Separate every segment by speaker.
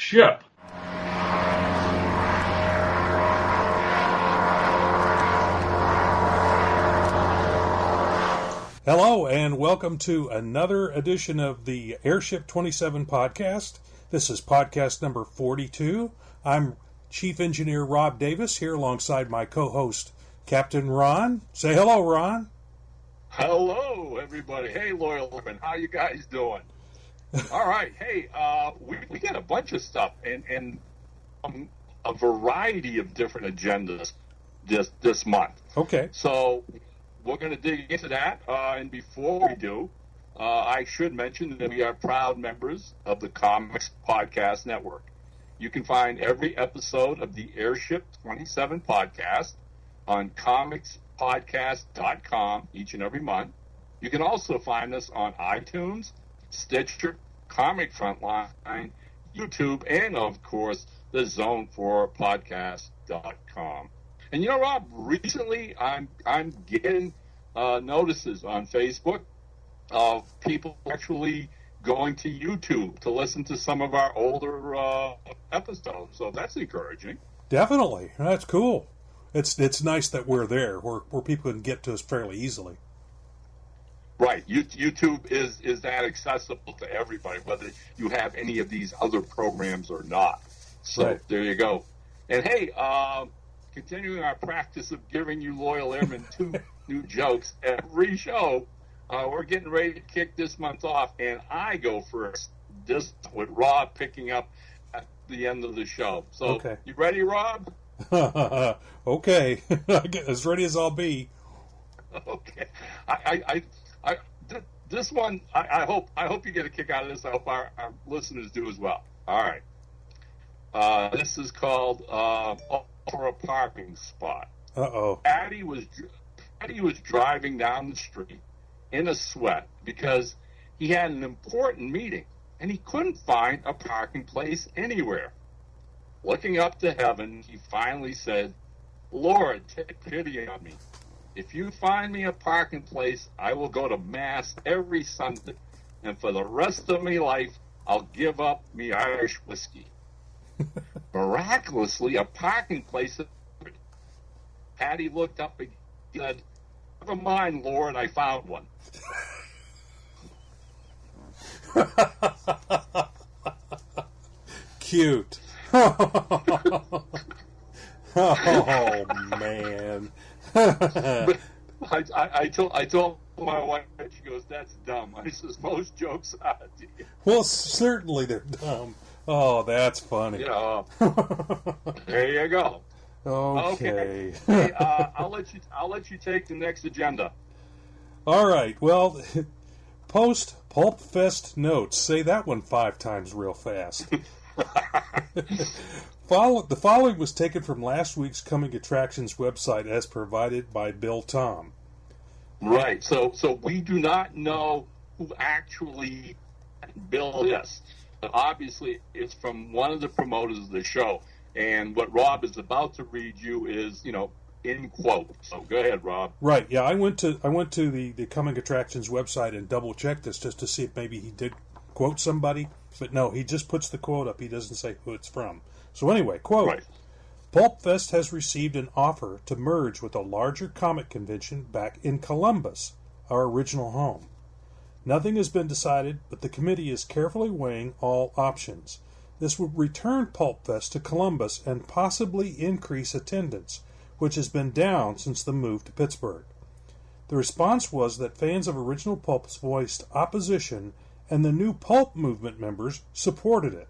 Speaker 1: Ship.
Speaker 2: Hello and welcome to another edition of the Airship 27 podcast. This is podcast number 42. I'm Chief Engineer Rob Davis here alongside my co-host Captain Ron. Say hello, Ron.
Speaker 1: Hello, everybody. Hey, Loyal Women. How you guys doing? All right. Hey, we got a bunch of stuff and a variety of different agendas this month.
Speaker 2: Okay.
Speaker 1: So we're going to dig into that. And before we do, I should mention that we are proud members of the Comics Podcast Network. You can find every episode of the Airship 27 podcast on comicspodcast.com each and every month. You can also find us on iTunes, Stitcher, Comic Frontline, YouTube, and of course the Zone4Podcast.com. And you know, Rob, recently I'm getting notices on Facebook of people actually going to YouTube to listen to some of our older episodes. So that's encouraging.
Speaker 2: Definitely, that's cool. It's nice that we're there, where people can get to us fairly easily.
Speaker 1: Right. YouTube is that accessible to everybody, whether you have any of these other programs or not. So right. There you go. And hey, continuing our practice of giving you loyal airmen 2 new jokes every show, we're getting ready to kick this month off, and I go first, this with Rob picking up at the end of the show. So okay. You ready, Rob?
Speaker 2: Okay. As ready as I'll be.
Speaker 1: Okay. This one, I hope you get a kick out of this. I hope our listeners do as well. All right. This is called For a Parking Spot.
Speaker 2: Uh-oh.
Speaker 1: Patty was driving down the street in a sweat because he had an important meeting and he couldn't find a parking place anywhere. Looking up to heaven, he finally said, "Lord, take pity on me. If you find me a parking place, I will go to Mass every Sunday, and for the rest of my life, I'll give up me Irish whiskey." Miraculously, a parking place appeared. Patty looked up and said, "Never mind, Lord, I found one."
Speaker 2: Cute. Oh, man.
Speaker 1: But I told my wife, she goes, "That's dumb." I says, "Most jokes are."
Speaker 2: Well, certainly they're dumb. Oh, that's funny.
Speaker 1: Yeah. There you go.
Speaker 2: Okay.
Speaker 1: Hey, I'll let you take the next agenda.
Speaker 2: All right. Well, post Pulpfest notes. Say that one 5 times real fast. The following was taken from last week's Coming Attractions website as provided by Bill Tom.
Speaker 1: Right. So we do not know who actually Bill is. But obviously, it's from one of the promoters of the show. And what Rob is about to read you is, in quote. So go ahead, Rob.
Speaker 2: Right. Yeah, I went to the Coming Attractions website and double checked this just to see if maybe he did quote somebody. But no, he just puts the quote up. He doesn't say who it's from. So anyway, quote, right. Pulpfest has received an offer to merge with a larger comic convention back in Columbus, our original home. Nothing has been decided, but the committee is carefully weighing all options. This would return Pulpfest to Columbus and possibly increase attendance, which has been down since the move to Pittsburgh. The response was that fans of original Pulps voiced opposition and the new Pulp movement members supported it.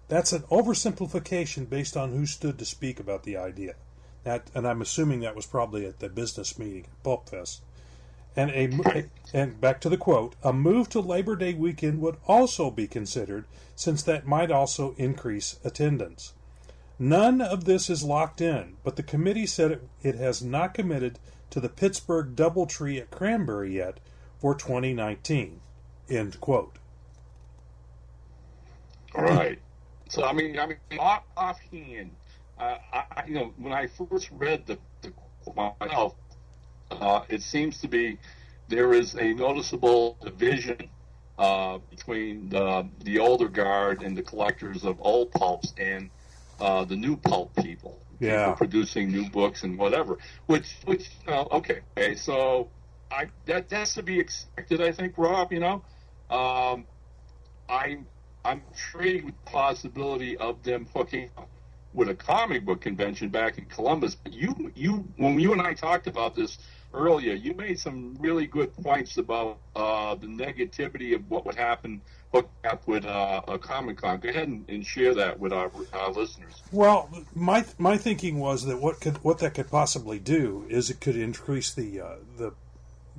Speaker 2: That's an oversimplification based on who stood to speak about the idea. And I'm assuming that was probably at the business meeting at Pulpfest. And back to the quote, a move to Labor Day weekend would also be considered, since that might also increase attendance. None of this is locked in, but the committee said it has not committed to the Pittsburgh Doubletree at Cranberry yet for 2019. End quote.
Speaker 1: All right. So I mean, offhand, when I first read the quote myself, it seems to be there is a noticeable division between the older guard and the collectors of old pulps and the new pulp people.
Speaker 2: Yeah.
Speaker 1: People producing new books and whatever. Which okay. So that's to be expected, I think, Rob. I'm intrigued with the possibility of them hooking up with a comic book convention back in Columbus. But when you and I talked about this earlier, you made some really good points about the negativity of what would happen hooking up with a Comic-Con. Go ahead and share that with our listeners.
Speaker 2: Well, my thinking was that what that could possibly do is it could increase the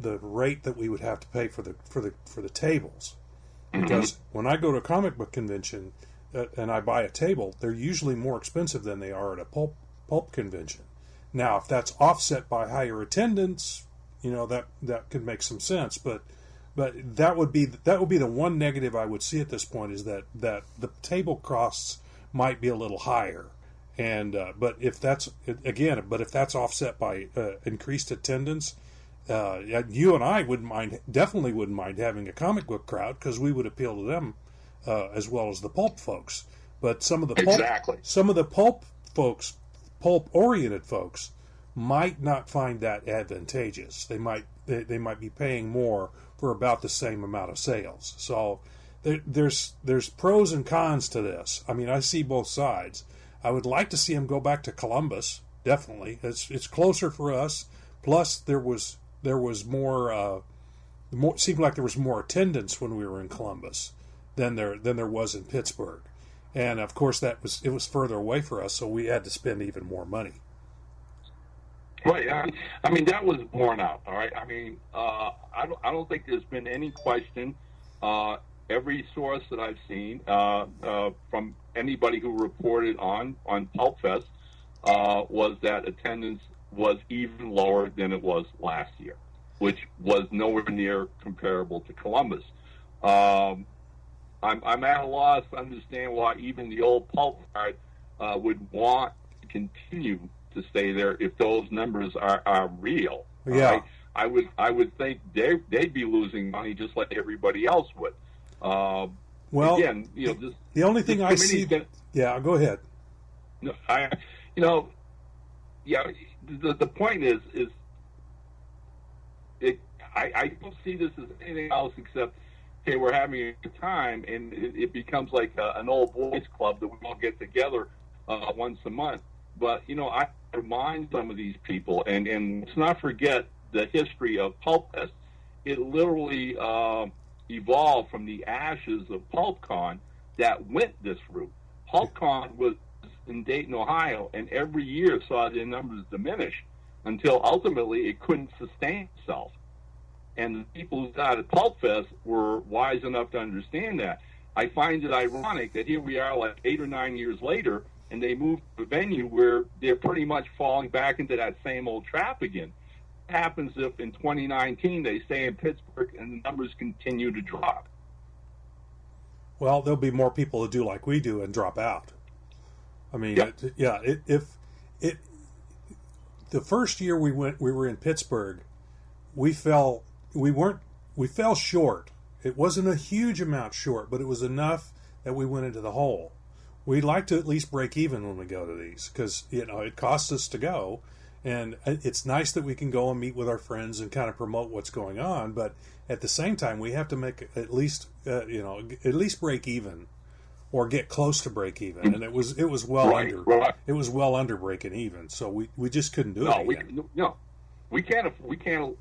Speaker 2: rate that we would have to pay for the tables. Because when I go to a comic book convention and I buy a table, they're usually more expensive than they are at a pulp convention. Now, if that's offset by higher attendance, that could make some sense. But that would be the one negative I would see at this point, is that the table costs might be a little higher. And but if that's offset by increased attendance. You and I definitely wouldn't mind having a comic book crowd, because we would appeal to them as well as the pulp folks. But some of the pulp-oriented folks might not find that advantageous. They might be paying more for about the same amount of sales. So there's pros and cons to this. I mean, I see both sides. I would like to see them go back to Columbus. Definitely, it's closer for us. Plus, there was more seemed like there was more attendance when we were in Columbus than there was in Pittsburgh, and of course it was further away for us, so we had to spend even more money.
Speaker 1: Right. I mean that was borne out. All right. I mean, I don't think there's been any question. Every source that I've seen from anybody who reported on Pulpfest was that attendance was even lower than it was last year, which was nowhere near comparable to Columbus. I'm at a loss to understand why even the old pulp guard would want to continue to stay there if those numbers are real.
Speaker 2: Yeah,
Speaker 1: right? I would think they'd be losing money just like everybody else would.
Speaker 2: Well,
Speaker 1: again,
Speaker 2: the only thing I see. Yeah, go ahead.
Speaker 1: No, The point is I don't see this as anything else except, hey, we're having a good time, and it becomes like an old boys club that we all get together once a month. But I remind some of these people, and let's not forget the history of Pulpfest. It literally evolved from the ashes of PulpCon that went this route. PulpCon was in Dayton, Ohio, and every year saw their numbers diminish until ultimately it couldn't sustain itself. And the people who started Pulpfest were wise enough to understand that. I find it ironic that here we are like 8 or 9 years later, and they moved to a venue where they're pretty much falling back into that same old trap again. What happens if in 2019 they stay in Pittsburgh and the numbers continue to drop?
Speaker 2: Well, there'll be more people to do like we do and drop out. I mean, the first year we were in Pittsburgh, we fell short. It wasn't a huge amount short, but it was enough that we went into the hole. We'd like to at least break even when we go to these, because it costs us to go, and it's nice that we can go and meet with our friends and kind of promote what's going on. But at the same time, we have to make at least break even, or get close to break even, and it was well under. Right. It was well under breaking even, so we just couldn't do it again.
Speaker 1: We can't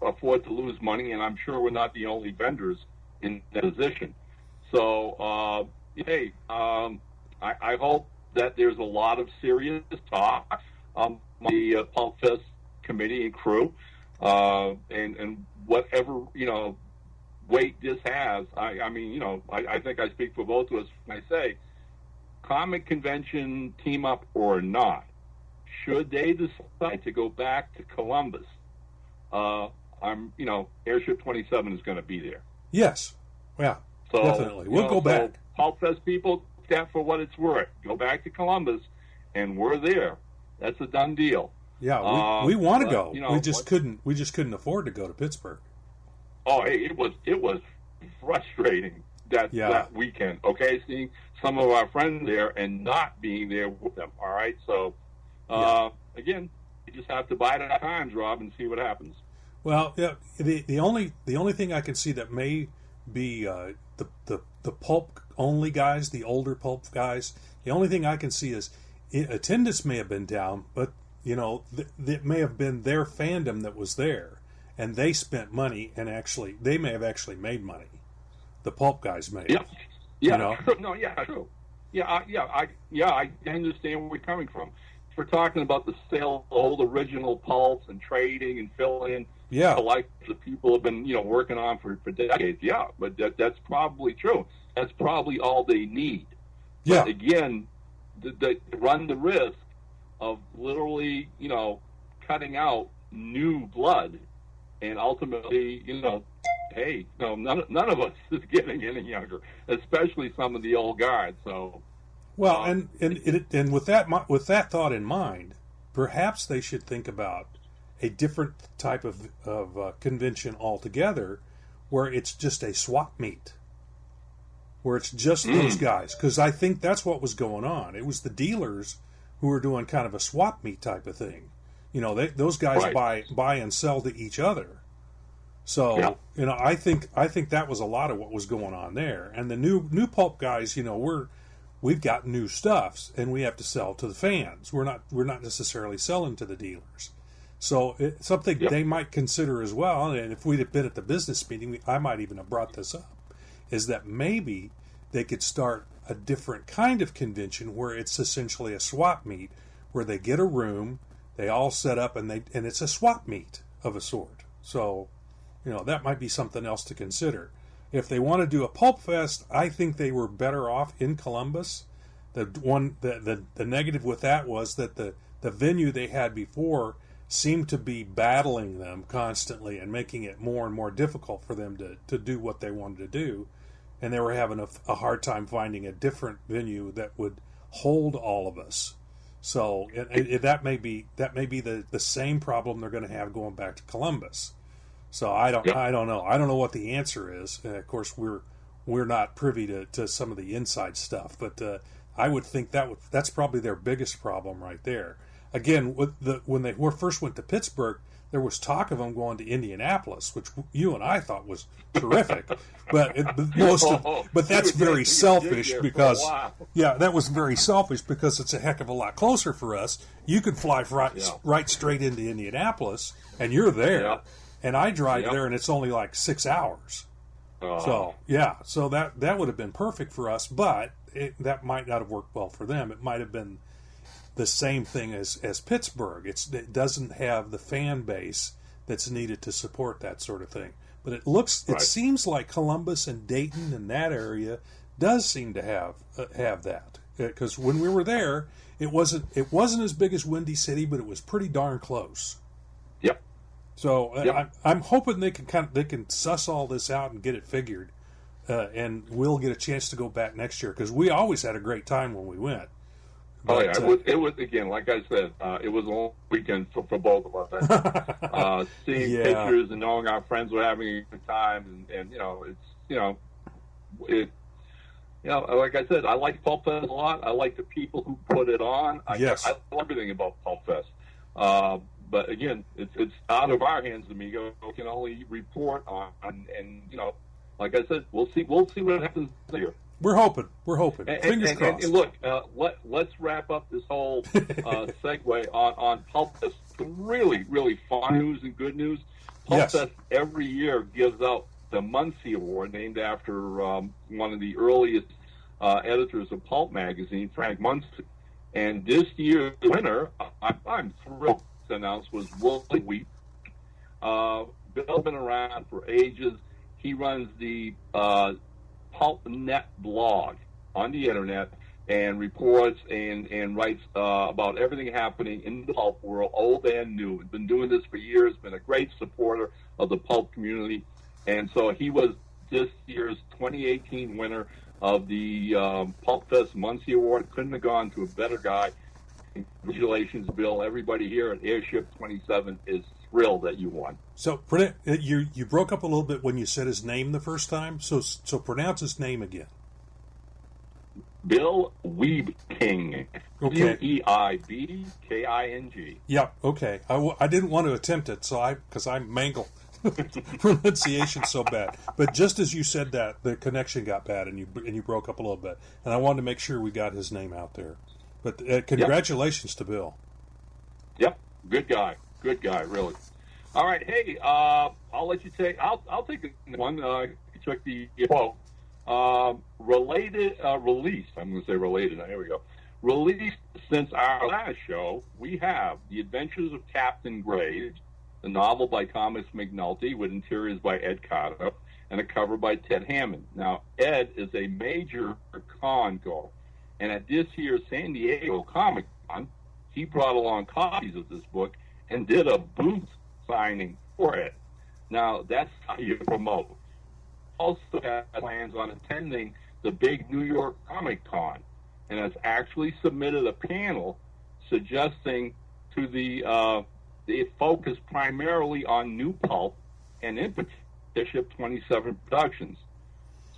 Speaker 1: afford to lose money, and I'm sure we're not the only vendors in that position. So, I hope that there's a lot of serious talk on the Pulpfest committee and crew, and whatever weight this has. I think I speak for both of us when I say, comic convention team up or not, should they decide to go back to Columbus, Airship 27 is going to be there.
Speaker 2: Yes. Yeah.
Speaker 1: So,
Speaker 2: definitely. We'll go back.
Speaker 1: Pulpfest people, that for what it's worth. Go back to Columbus, and we're there. That's a done deal.
Speaker 2: Yeah, we want to go. We just couldn't afford to go to Pittsburgh.
Speaker 1: Oh, it was frustrating that weekend. Okay, seeing some of our friends there and not being there with them. All right, so again, you just have to bide our times, Rob, and see what happens.
Speaker 2: Well, yeah, the only thing I can see that may be the pulp only guys, the older pulp guys. The only thing I can see is attendance may have been down, but it may have been their fandom that was there, and they spent money, and they may have actually made money. The pulp guys made.
Speaker 1: Yeah. True. I understand where we're coming from. We're talking about the sale of old original pulps and trading and filling. Like the people have been working on for decades. Yeah, but that's probably true. That's probably all they need.
Speaker 2: Yeah.
Speaker 1: But again, they run the risk of literally cutting out new blood, and ultimately none of us is getting any younger, especially some of the old guard. So,
Speaker 2: well, and with that thought in mind, perhaps they should think about a different type of convention altogether, where it's just a swap meet, where it's just those guys. Because I think that's what was going on. It was the dealers who were doing kind of a swap meet type of thing. Those guys buy and sell to each other. So I think that was a lot of what was going on there. And the new pulp guys, we've got new stuffs, and we have to sell to the fans. We're not necessarily selling to the dealers. So it's something they might consider as well. And if we'd have been at the business meeting, I might even have brought this up, is that maybe they could start a different kind of convention where it's essentially a swap meet, where they get a room, they all set up, and it's a swap meet of a sort. So, that might be something else to consider. If they want to do a Pulp Fest, I think they were better off in Columbus. The negative with that was that the venue they had before seemed to be battling them constantly and making it more and more difficult for them to do what they wanted to do. And they were having a hard time finding a different venue that would hold all of us. So that may be the same problem they're going to have going back to Columbus. So I don't know. I don't know what the answer is. Of course, we're not privy to some of the inside stuff, but I would think that's probably their biggest problem right there. Again, when they first went to Pittsburgh, there was talk of them going to Indianapolis, which you and I thought was terrific. But that's very selfish because that was very selfish because it's a heck of a lot closer for us. You could fly right straight into Indianapolis, and you're there, and I drive there, and it's only like 6 hours. So that would have been perfect for us, but that might not have worked well for them. It might have been the same thing as Pittsburgh. It doesn't have the fan base that's needed to support that sort of thing. But it seems like Columbus and Dayton and that area does seem to have that. Because when we were there, it wasn't as big as Windy City, but it was pretty darn close.
Speaker 1: Yep.
Speaker 2: So I'm hoping they can suss all this out and get it figured, and we'll get a chance to go back next year because we always had a great time when we went. But,
Speaker 1: it was again, like I said, it was a long weekend for both of us. Seeing pictures and knowing our friends were having a good time, and like I said, I like Pulpfest a lot. I like the people who put it on. I love everything about Pulpfest. But again, it's out of our hands, amigo. We can only report on, and like I said, we'll see what happens here.
Speaker 2: We're hoping. Fingers crossed.
Speaker 1: And look, let's wrap up this whole segue on Pulpfest. Really, really fun news and good news. Pulpfest every year gives out the Muncie Award, named after one of the earliest editors of Pulp magazine, Frank Muncie. And this year's winner, I'm thrilled to announce, was Willie Wheat. Bill's been around for ages. He runs the PulpNet blog on the internet. and reports and writes about everything happening in the pulp world, old and new. He's been doing this for years, been a great supporter of the pulp community. And so he was this year's 2018 winner of the Pulpfest Muncie Award. Couldn't have gone to a better guy. Congratulations, Bill. Everybody here at Airship 27 is thrilled that you won.
Speaker 2: So you broke up a little bit when you said his name the first time. So pronounce his name again.
Speaker 1: Bill Weibking.
Speaker 2: Okay.
Speaker 1: Weibking.
Speaker 2: Yeah. Okay. I didn't want to attempt it, because I mangle pronunciation so bad. But just as you said that, the connection got bad, and you broke up a little bit, and I wanted to make sure we got his name out there. But congratulations to Bill.
Speaker 1: Yep, good guy, really. All right, hey, I'll let you take. I'll take one. You took the quote. Released. I'm going to say related. Here we go. Released since our last show, we have The Adventures of Captain Graves, the novel by Thomas McNulty with interiors by Ed Carter and a cover by Ted Hammond. Now, Ed is a major con goer. And at this year's San Diego Comic-Con, he brought along copies of this book and did a booth signing for it. Now, that's how you promote. Also has plans on attending the big New York Comic-Con and has actually submitted a panel suggesting to the focus primarily on new pulp and in particular Airship 27 Productions.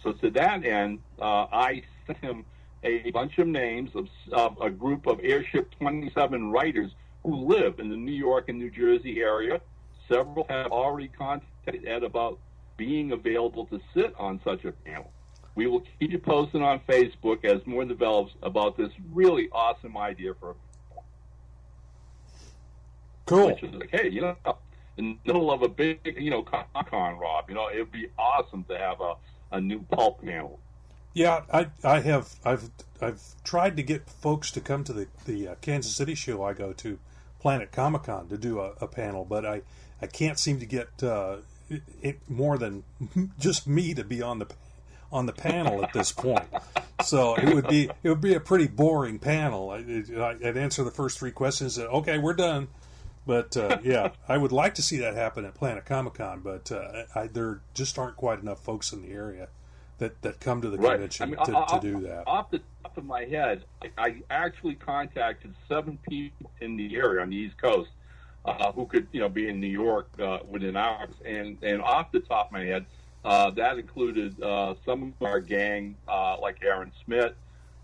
Speaker 1: So to that end, I sent him a bunch of names of a group of Airship 27 writers who live in the New York and New Jersey area. Several have already contacted Ed about being available to sit on such a panel. We will keep you posted on Facebook as more develops about this really awesome idea for a panel.
Speaker 2: Cool.
Speaker 1: Which is like, hey, in the middle of a big, Comic-Con, Rob, it would be awesome to have a new pulp panel.
Speaker 2: Yeah, I've tried to get folks to come to the Kansas City show I go to, Planet Comic-Con, to do a panel, but I can't seem to get more than just me to be on the panel at this point. So it would be a pretty boring panel. I'd answer the first three questions and say, okay, we're done. But yeah, I would like to see that happen at Planet Comic-Con, but there just aren't quite enough folks in the area that come to the convention to do that.
Speaker 1: Off the top of my head, I actually contacted 7 people in the area on the East Coast who could be in New York within hours. And off the top of my head, that included some of our gang, like Aaron Smith,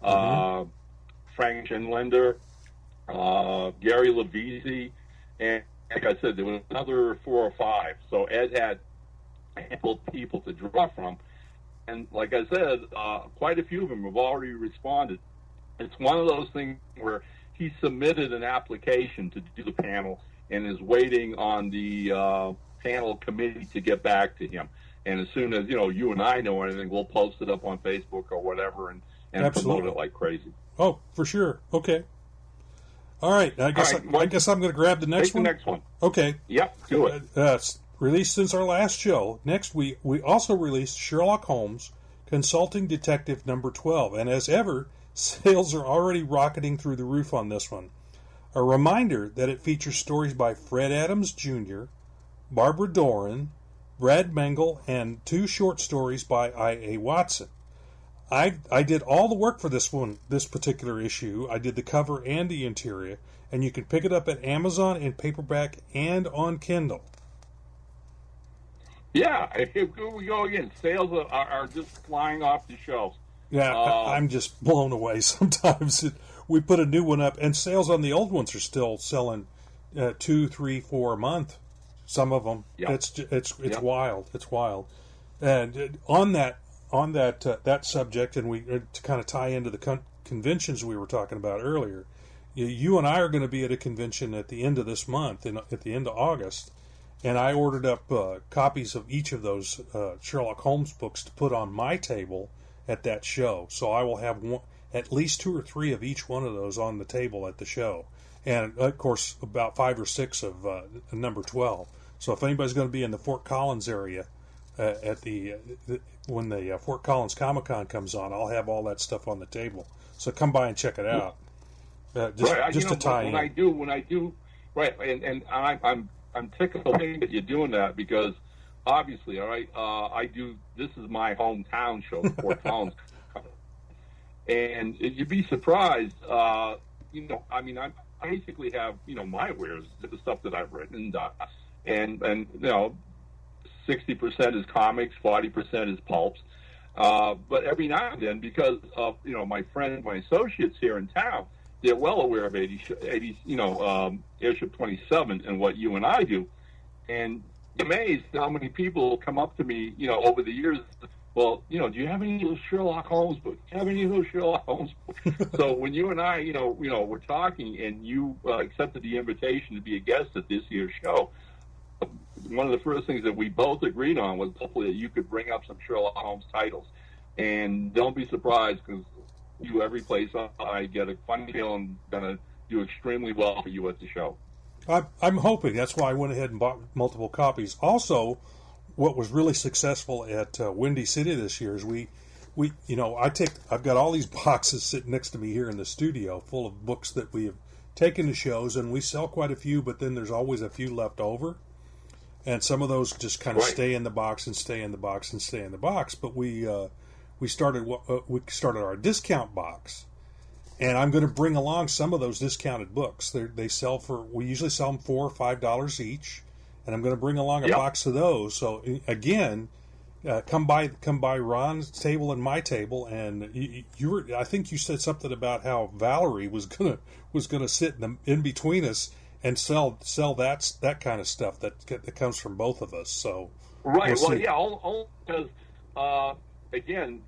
Speaker 1: Frank Schinlender, Gary Levisi, and like I said, there was another 4 or 5. So Ed had a handful of people to draw from. And like I said, quite a few of them have already responded. It's one of those things where he submitted an application to do the panel and is waiting on the panel committee to get back to him. And as soon as you and I know anything, we'll post it up on Facebook or whatever and promote it like crazy.
Speaker 2: Oh, for sure. Okay. All right. I guess I'm going to grab the next one.
Speaker 1: The next one.
Speaker 2: Okay.
Speaker 1: Yep. Do it.
Speaker 2: Released since our last show. Next, we also released Sherlock Holmes, Consulting Detective number 12. And as ever, sales are already rocketing through the roof on this one. A reminder that it features stories by Fred Adams Jr., Barbara Doran, Brad Mengel, and 2 short stories by I.A. Watson. I did all the work for this particular issue. I did the cover and the interior, and you can pick it up at Amazon in paperback and on Kindle.
Speaker 1: Yeah, here we go again. Sales are just flying off the shelves.
Speaker 2: Yeah, I'm just blown away sometimes. We put a new one up, and sales on the old ones are still selling 2, 3, 4 a month. Some of them. Yep. It's wild. It's wild. And on that subject, and we to kind of tie into the conventions we were talking about earlier, you and I are going to be at a convention at the end of this month, at the end of August. And I ordered up copies of each of those Sherlock Holmes books to put on my table at that show. So I will have at least 2 or 3 of each one of those on the table at the show. And, of course, about 5 or 6 of number 12. So if anybody's going to be in the Fort Collins area, at when the Fort Collins Comic Con comes on. I'll have all that stuff on the table. So come by and check it out. Just to tie in.
Speaker 1: When I do, right, and I'm tickled that you're doing that because obviously, all right, I do. This is my hometown show, Fort Collins, and you'd be surprised. I basically have my wares, the stuff that I've written, and 60% is comics, 40% is pulps. But every now and then, because of my friends, my associates here in town, they're well aware of Airship 27 and what you and I do, and I'm amazed how many people come up to me, over the years. Well, do you have any of those Sherlock Holmes books? Do you have any of those Sherlock Holmes books? So when you and I, we're talking, and you accepted the invitation to be a guest at this year's show, one of the first things that we both agreed on was hopefully that you could bring up some Sherlock Holmes titles. And don't be surprised, because every place I get a funny feeling going to do extremely well for you at the show.
Speaker 2: I'm hoping. That's why I went ahead and bought multiple copies. Also, what was really successful at Windy City this year is I've got all these boxes sitting next to me here in the studio full of books that we have taken to shows, and we sell quite a few, but then there's always a few left over. And some of those just kind of stay in the box and stay in the box and stay in the box. But we started our discount box, and I'm going to bring along some of those discounted books. We usually sell them $4 or $5 each, and I'm going to bring along a box of those. So again, come by Ron's table and my table, and I think you said something about how Valerie was gonna sit in between us and sell that kind of stuff that comes from both of us. So
Speaker 1: right, only because again,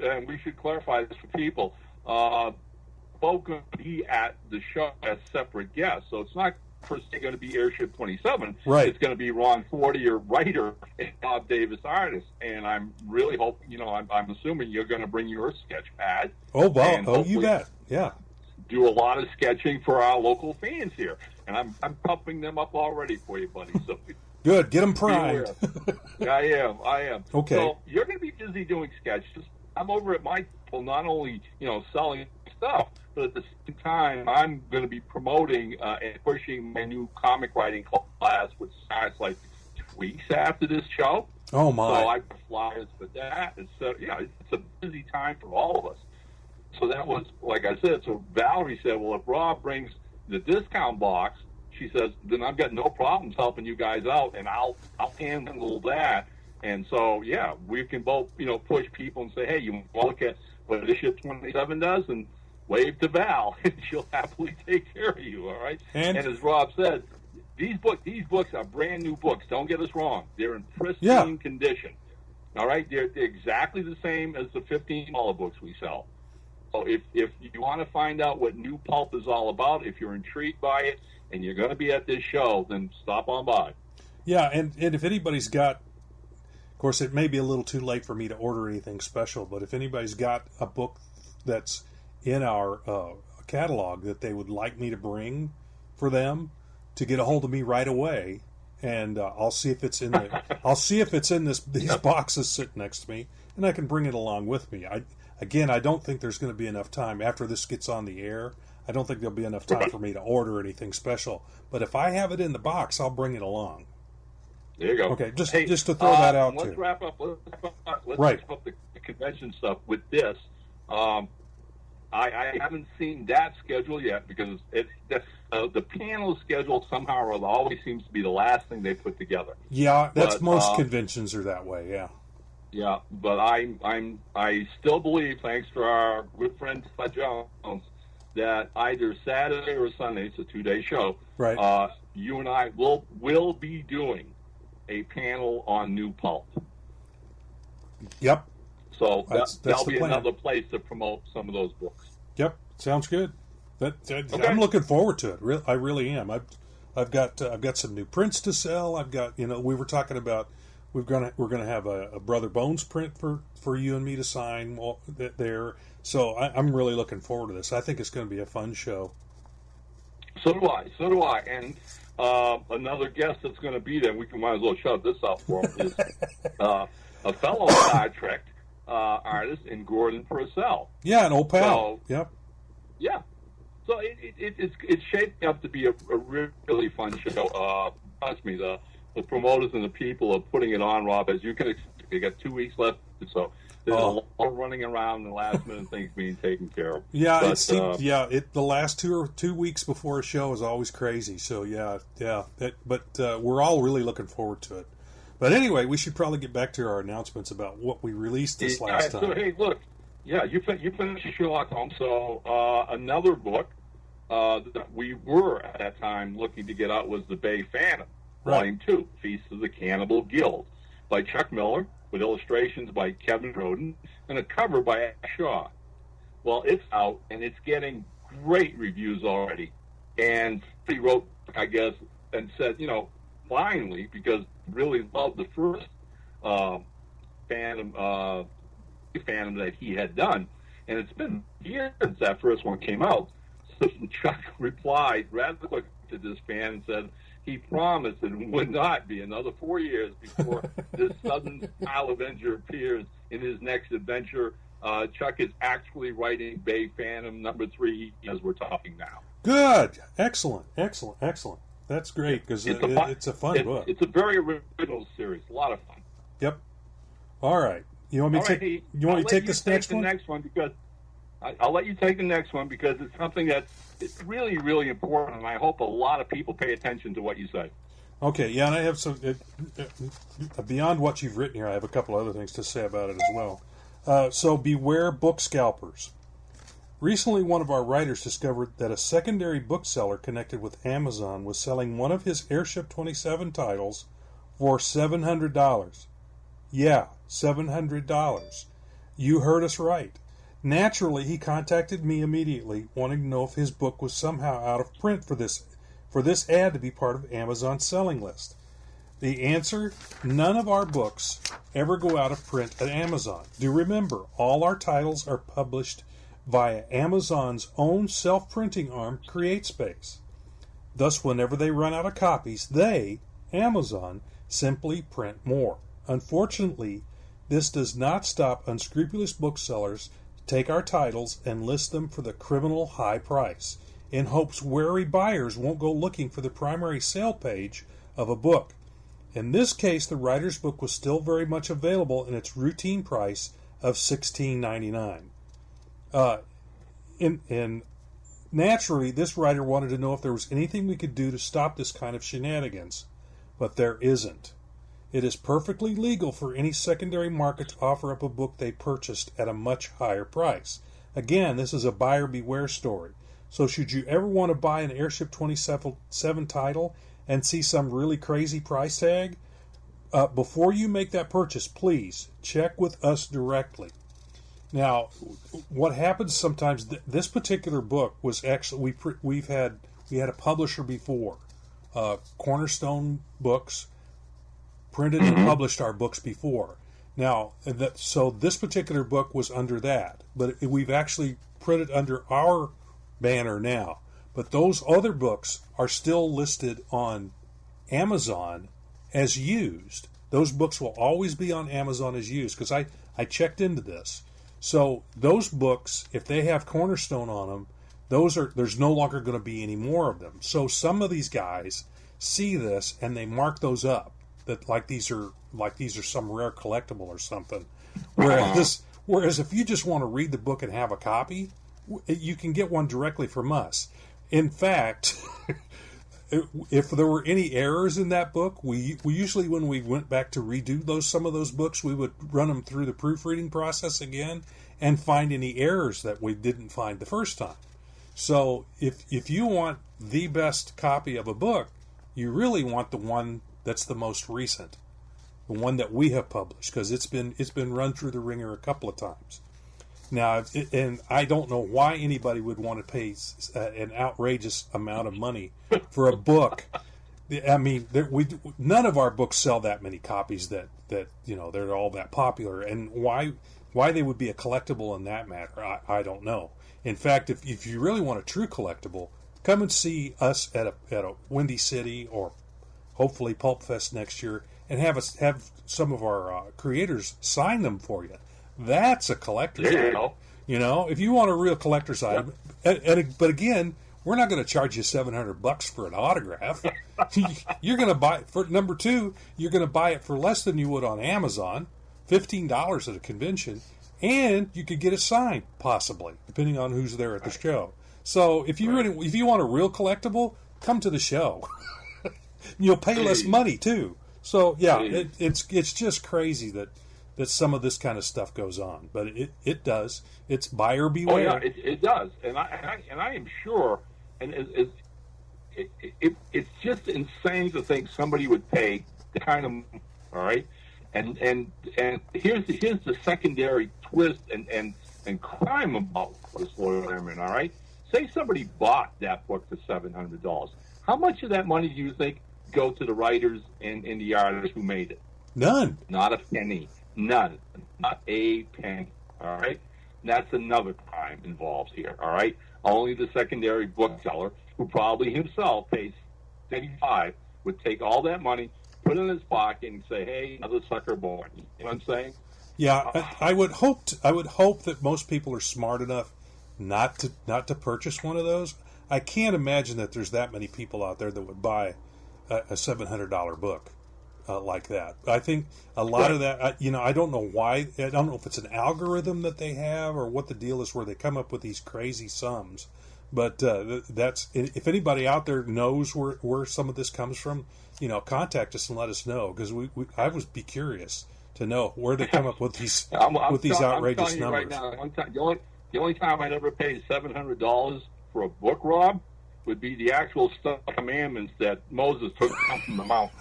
Speaker 1: and we should clarify this for people. Both going to be at the show as separate guests, so it's not per se going to be Airship 27.
Speaker 2: Right.
Speaker 1: It's going to be Ron Fortier, writer, and Bob Davis, artist. And I'm really hoping, I'm assuming you're going to bring your sketch pad.
Speaker 2: Oh, Bob. Oh, you bet. Yeah.
Speaker 1: Do a lot of sketching for our local fans here, and I'm pumping them up already for you, buddy. So
Speaker 2: good. Get them primed.
Speaker 1: I am.
Speaker 2: Okay.
Speaker 1: So you're going to be busy doing sketches. I'm over at my table, not only selling stuff, but at the same time, I'm going to be promoting and pushing my new comic writing class, which starts like 2 weeks after this show.
Speaker 2: Oh my!
Speaker 1: So I put flyers for that. And so it's a busy time for all of us. So that was, like I said. So Valerie said, "Well, if Rob brings the discount box," she says, "then I've got no problems helping you guys out, and I'll handle that." And so we can both push people and say, "Hey, you want to look at what Airship 27 does?" and wave to Val, and she'll happily take care of you. All right. And as Rob said, these books are brand new books. Don't get us wrong; they're in pristine condition. All right, they're exactly the same as the $15 books we sell. So if you want to find out what new pulp is all about, if you're intrigued by it, and you're going to be at this show, then stop on by.
Speaker 2: Yeah, and if anybody's got, of course, it may be a little too late for me to order anything special, but if anybody's got a book that's in our catalog that they would like me to bring for them, to get a hold of me right away, and I'll see if it's in these boxes sitting next to me, and I can bring it along with me. I don't think there's going to be enough time after this gets on the air. I don't think there'll be enough time for me to order anything special. But if I have it in the box, I'll bring it along.
Speaker 1: There you go.
Speaker 2: Okay, just to throw that out
Speaker 1: let's
Speaker 2: too.
Speaker 1: Wrap up. Let's wrap up the convention stuff with this. I haven't seen that schedule yet because the panel schedule somehow or other always seems to be the last thing they put together.
Speaker 2: Yeah, most conventions are that way. Yeah.
Speaker 1: Yeah, but I still believe, thanks to our good friend Todd Jones, that either Saturday or Sunday, it's a 2-day show.
Speaker 2: Right.
Speaker 1: You and I will be doing a panel on new pulp.
Speaker 2: Yep.
Speaker 1: So that'll be another place to promote some of those books.
Speaker 2: Yep, sounds good.
Speaker 1: Okay.
Speaker 2: I'm looking forward to it. I really am. I've got some new prints to sell. I've got we were talking about we're gonna have a Brother Bones print for you and me to sign there. So I'm really looking forward to this. I think it's going to be a fun show.
Speaker 1: So do I. So do I. And another guest that's going to be there, we might as well shove this up for him, is a fellow Star Trek artist in Gordon Purcell.
Speaker 2: Yeah, an old pal.
Speaker 1: So,
Speaker 2: yep.
Speaker 1: Yeah. So it's shaping up to be a really fun show. Trust me, the promoters and the people are putting it on, Rob. As you can expect, they got 2 weeks left, so there's a lot of running around and last minute things being taken care of.
Speaker 2: Yeah, but, the last 2 weeks before a show is always crazy. So but we're all really looking forward to it. But anyway, we should probably get back to our announcements about what we released this last time.
Speaker 1: So hey, look, you finished Sherlock Holmes. So another book that we were at that time looking to get out was The Bay Phantom, Volume 2, Feast of the Cannibal Guild, by Chuck Miller, with illustrations by Kevin Roden and a cover by Ash Shaw. Well, it's out, and it's getting great reviews already. And he wrote, I guess, and said, finally, because really loved the first Phantom that he had done. And it's been years since that first one came out. So Chuck replied rather quickly to this fan and said he promised it would not be another 4 years before this Southern Style Avenger appears in his next adventure. Chuck is actually writing Bay Phantom #3 as we're talking now.
Speaker 2: Good. Excellent. That's great, because it's a fun book.
Speaker 1: It's a very original series. A lot of fun.
Speaker 2: Yep. All right. You want me to take this next one?
Speaker 1: Next one because I'll let you take the next one because it's something that's really, really important, and I hope a lot of people pay attention to what you say.
Speaker 2: Okay. Yeah, and I have some beyond what you've written here. I have a couple other things to say about it as well. So beware book scalpers. Recently, one of our writers discovered that a secondary bookseller connected with Amazon was selling one of his Airship 27 titles for $700. Yeah, $700. You heard us right. Naturally, he contacted me immediately, wanting to know if his book was somehow out of print for this ad to be part of Amazon's selling list. The answer, none of our books ever go out of print at Amazon. Do remember, all our titles are published via Amazon's own self-printing arm, CreateSpace. Thus, whenever they run out of copies, they, Amazon, simply print more. Unfortunately, this does not stop unscrupulous booksellers to take our titles and list them for the criminal high price, in hopes wary buyers won't go looking for the primary sale page of a book. In this case, the writer's book was still very much available in its routine price of $16.99. And naturally, this writer wanted to know if there was anything we could do to stop this kind of shenanigans, but there isn't. It is perfectly legal for any secondary market to offer up a book they purchased at a much higher price. Again, this is a buyer beware story. So should you ever want to buy an Airship 27 title and see some really crazy price tag, before you make that purchase, please check with us directly. Now, what happens sometimes, this particular book was actually, we had a publisher before, Cornerstone Books, printed and published our books before. Now, so this particular book was under that, but we've actually printed under our banner now. But those other books are still listed on Amazon as used. Those books will always be on Amazon as used, because I checked into this. So those books, if they have Cornerstone on them, there's no longer going to be any more of them. So some of these guys see this and they mark those up that like these are some rare collectible or something. Whereas if you just want to read the book and have a copy, you can get one directly from us. In fact, if there were any errors in that book, we usually, when we went back to redo some of those books, we would run them through the proofreading process again and find any errors that we didn't find the first time. So if you want the best copy of a book, you really want the one that's the most recent, the one that we have published, because it's been run through the ringer a couple of times. Now, and I don't know why anybody would want to pay an outrageous amount of money for a book. I mean, none of our books sell that many copies that they're all that popular. And why they would be a collectible in that matter, I don't know. In fact, if you really want a true collectible, come and see us at a Windy City or hopefully Pulpfest next year, and have some of our creators sign them for you. That's a collector's item. You know, if you want a real collector's item, but again, we're not going to charge you $700 for an autograph. You're going to buy for number two. You're going to buy it for less than you would on Amazon, $15 at a convention, and you could get it signed possibly, depending on who's there at the show. So if you want a real collectible, come to the show. You'll pay less money too. So yeah, it's just crazy that some of this kind of stuff goes on, but it does. It's buyer beware.
Speaker 1: Oh yeah, it does, and I am sure, and it's just insane to think somebody would pay the kind of, all right, and here's the secondary twist and crime about this Lawyer Airman, all right. Say somebody bought that book for $700. How much of that money do you think go to the writers and the artists who made it?
Speaker 2: None.
Speaker 1: Not a penny. None. Not a penny. All right? And that's another crime involved here. All right? Only the secondary bookseller, who probably himself pays $35, would take all that money, put it in his pocket, and say, "Hey, another sucker born." You know what I'm saying?
Speaker 2: Yeah, I would hope that most people are smart enough not to purchase one of those. I can't imagine that there's that many people out there that would buy a $700 book like that. I think a lot of that, I don't know why. I don't know if it's an algorithm that they have or what the deal is where they come up with these crazy sums. But that's, if anybody out there knows where some of this comes from, contact us and let us know, because I would be curious to know where they come up with these outrageous numbers.
Speaker 1: Right now, the only time I'd ever paid $700 for a book, Rob, would be the actual commandments that Moses took down from the mountain.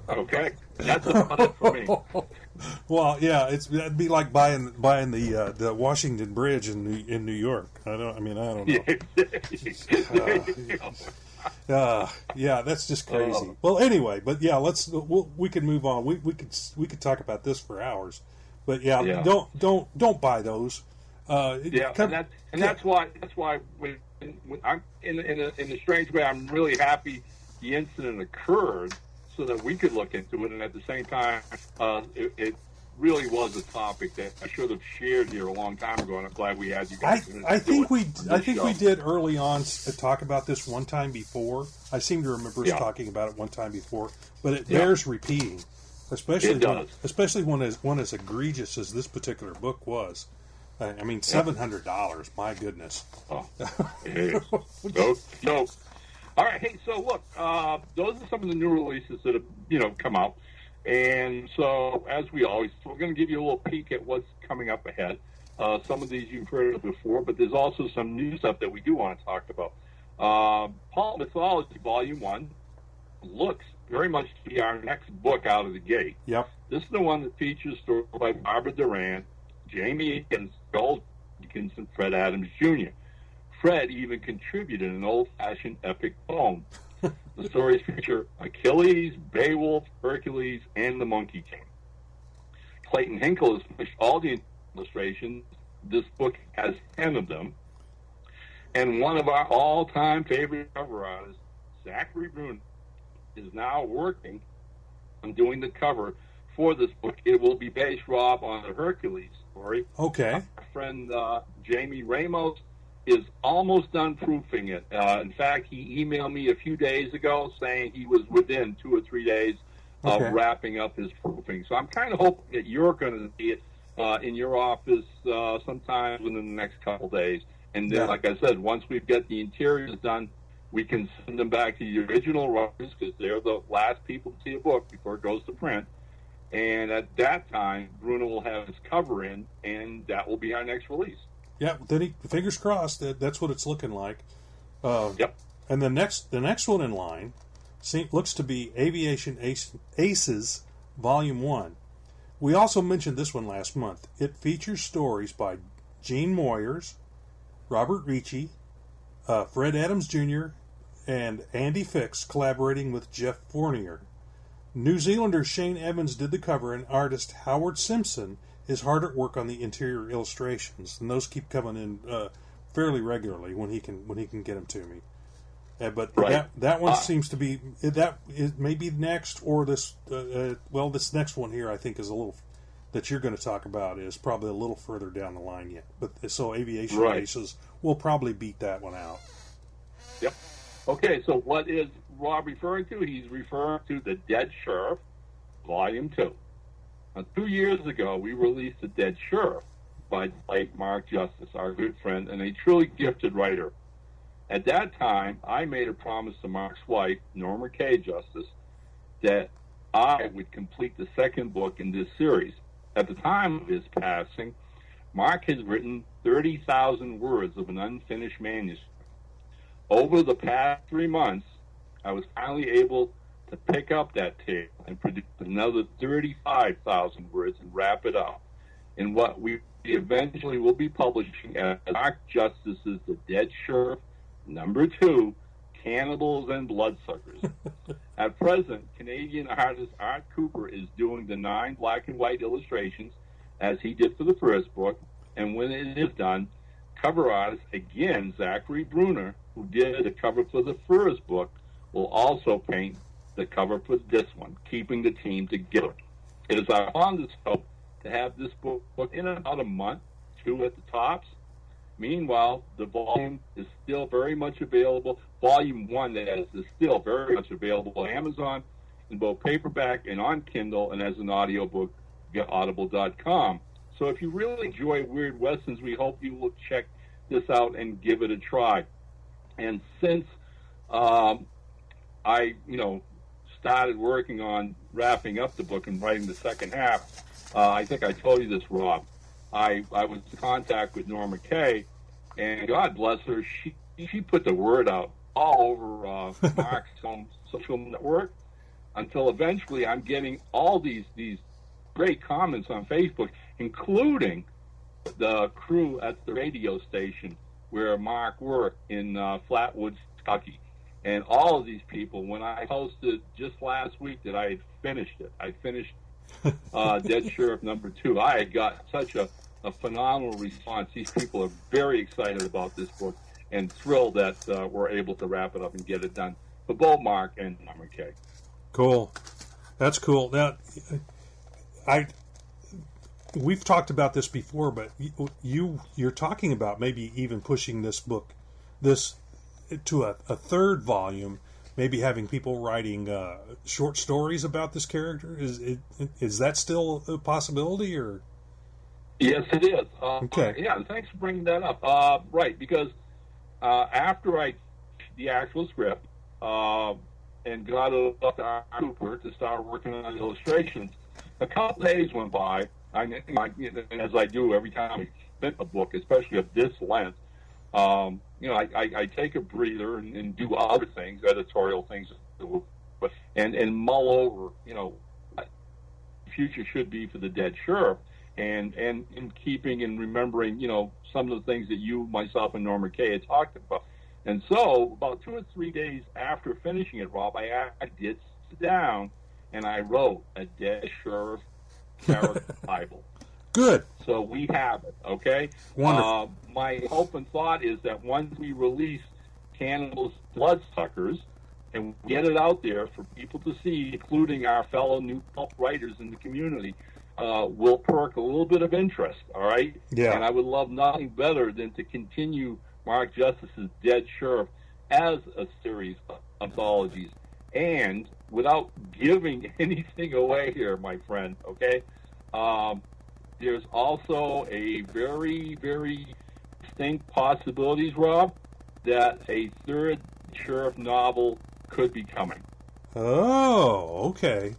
Speaker 1: Okay, that's about it for me.
Speaker 2: Well, yeah, that'd be like buying the Washington Bridge in New York. I don't know. Yeah, that's just crazy. Well, anyway, but yeah, we can move on. We could talk about this for hours, but yeah. Don't buy those. That's why when I'm in a strange way, I'm really happy the incident occurred so that we could look into it, and at the same time, it really was a topic that I should have shared here a long time ago, and I'm glad we had you guys. I think we did early on to talk about this one time before. I seem to remember us talking about it one time before, but it bears repeating, especially when one as egregious as this particular book was. I mean, $700. My goodness.
Speaker 1: Oh, it is. No. All right. Hey, so look, those are some of the new releases that have come out, and so as we're going to give you a little peek at what's coming up ahead. Some of these you've heard of before, but there's also some new stuff that we do want to talk about. Pulp Mythology Volume 1 looks very much to be our next book out of the gate.
Speaker 2: Yep.
Speaker 1: This is the one that features stories by Barbara Durant, Jamie Higgins, Joel Dickens, and Fred Adams Jr. Fred even contributed an old-fashioned epic poem. The stories feature Achilles, Beowulf, Hercules, and the Monkey King. Clayton Hinkle has finished all the illustrations. This book has 10 of them. And one of our all-time favorite cover artists, Zachary Bruno, is now working on doing the cover for this book. It will be based, Rob, on the Hercules story.
Speaker 2: Okay.
Speaker 1: Our friend Jamie Ramos is almost done proofing it. In fact, he emailed me a few days ago saying he was within 2 or 3 days of wrapping up his proofing. So I'm kind of hoping that you're going to see it in your office sometime within the next couple days. And then, like I said, once we get the interiors done, we can send them back to the original writers, because they're the last people to see a book before it goes to print. And at that time, Bruno will have his cover in, and that will be our next release.
Speaker 2: Yeah, then fingers crossed. That's what it's looking like.
Speaker 1: Yep.
Speaker 2: And the next one in line looks to be Aviation Aces Volume 1. We also mentioned this one last month. It features stories by Gene Moyers, Robert Ricci, Fred Adams Jr., and Andy Fix collaborating with Jeff Fortier. New Zealander Shane Evans did the cover, and artist Howard Simpson is hard at work on the interior illustrations, and those keep coming in fairly regularly when he can get them to me. But
Speaker 1: right.
Speaker 2: that one seems to be that is maybe next or this. This next one here I think is a little that you're going to talk about is probably a little further down the line yet. But so Aviation Aces will probably beat that one out.
Speaker 1: Yep. Okay. So what is Rob referring to? He's referring to the Dead Sheriff, Volume 2. Now, 2 years ago, we released the Dead Sheriff by the late Mark Justice, our good friend and a truly gifted writer. At that time, I made a promise to Mark's wife, Norma K. Justice, that I would complete the second book in this series. At the time of his passing, Mark has written 30,000 words of an unfinished manuscript. Over the past 3 months, I was finally able to pick up that tale and produce another 35,000 words and wrap it up in what we eventually will be publishing as Mark Justice's The Dead Sheriff, Number 2, Cannibals and Bloodsuckers. At present, Canadian artist Art Cooper is doing the 9 black and white illustrations as he did for the first book, and when it is done, cover artist, again, Zachary Bruner, who did the cover for the first book, will also paint the cover for this one, keeping the team together. It is our fondest hope to have this book in about a month, 2 at the tops. Meanwhile, the volume is still very much available. Volume 1, that is still very much available on Amazon in both paperback and on Kindle and as an audiobook via audible.com. So if you really enjoy Weird Westerns, we hope you will check this out and give it a try. And since I started working on wrapping up the book and writing the second half, I think I told you this, Rob. I was in contact with Norma Kay, and God bless her, she put the word out all over Mark's social network until eventually I'm getting all these great comments on Facebook, including the crew at the radio station where Mark worked in Flatwood, Kentucky. And all of these people, when I posted just last week that I had finished it, I finished Dead Sheriff Number 2. I had got such a phenomenal response. These people are very excited about this book and thrilled that we're able to wrap it up and get it done for both Mark and Norma Kay.
Speaker 2: Cool. That's cool. Now, we've talked about this before, but you're talking about maybe even pushing this book to a third volume, maybe having people writing short stories about this character. Is that still a possibility, or?
Speaker 1: Yes, it is.
Speaker 2: Okay.
Speaker 1: Yeah, thanks for bringing that up. Right, because after I the actual script and got it up to Art Cooper to start working on illustrations, a couple days went by. As I do every time I print a book, especially of this length, I take a breather and do other things, editorial things, and mull over, what the future should be for the Dead Sheriff, and in keeping and remembering, some of the things that you, myself, and Norma Kay had talked about. And so, about 2 or 3 days after finishing it, Rob, I did sit down and I wrote a Dead Sheriff character Bible.
Speaker 2: Good.
Speaker 1: So we have it, okay?
Speaker 2: Wonderful.
Speaker 1: My hope and thought is that once we release Cannibals, Bloodsuckers, and get it out there for people to see, including our fellow new pulp writers in the community, will perk a little bit of interest, all right?
Speaker 2: Yeah.
Speaker 1: And I would love nothing better than to continue Mark Justice's Dead Sheriff as a series of anthologies. And without giving anything away here, my friend, okay, there's also a very, very distinct possibilities, Rob, that a third sheriff novel could be coming.
Speaker 2: Oh, okay.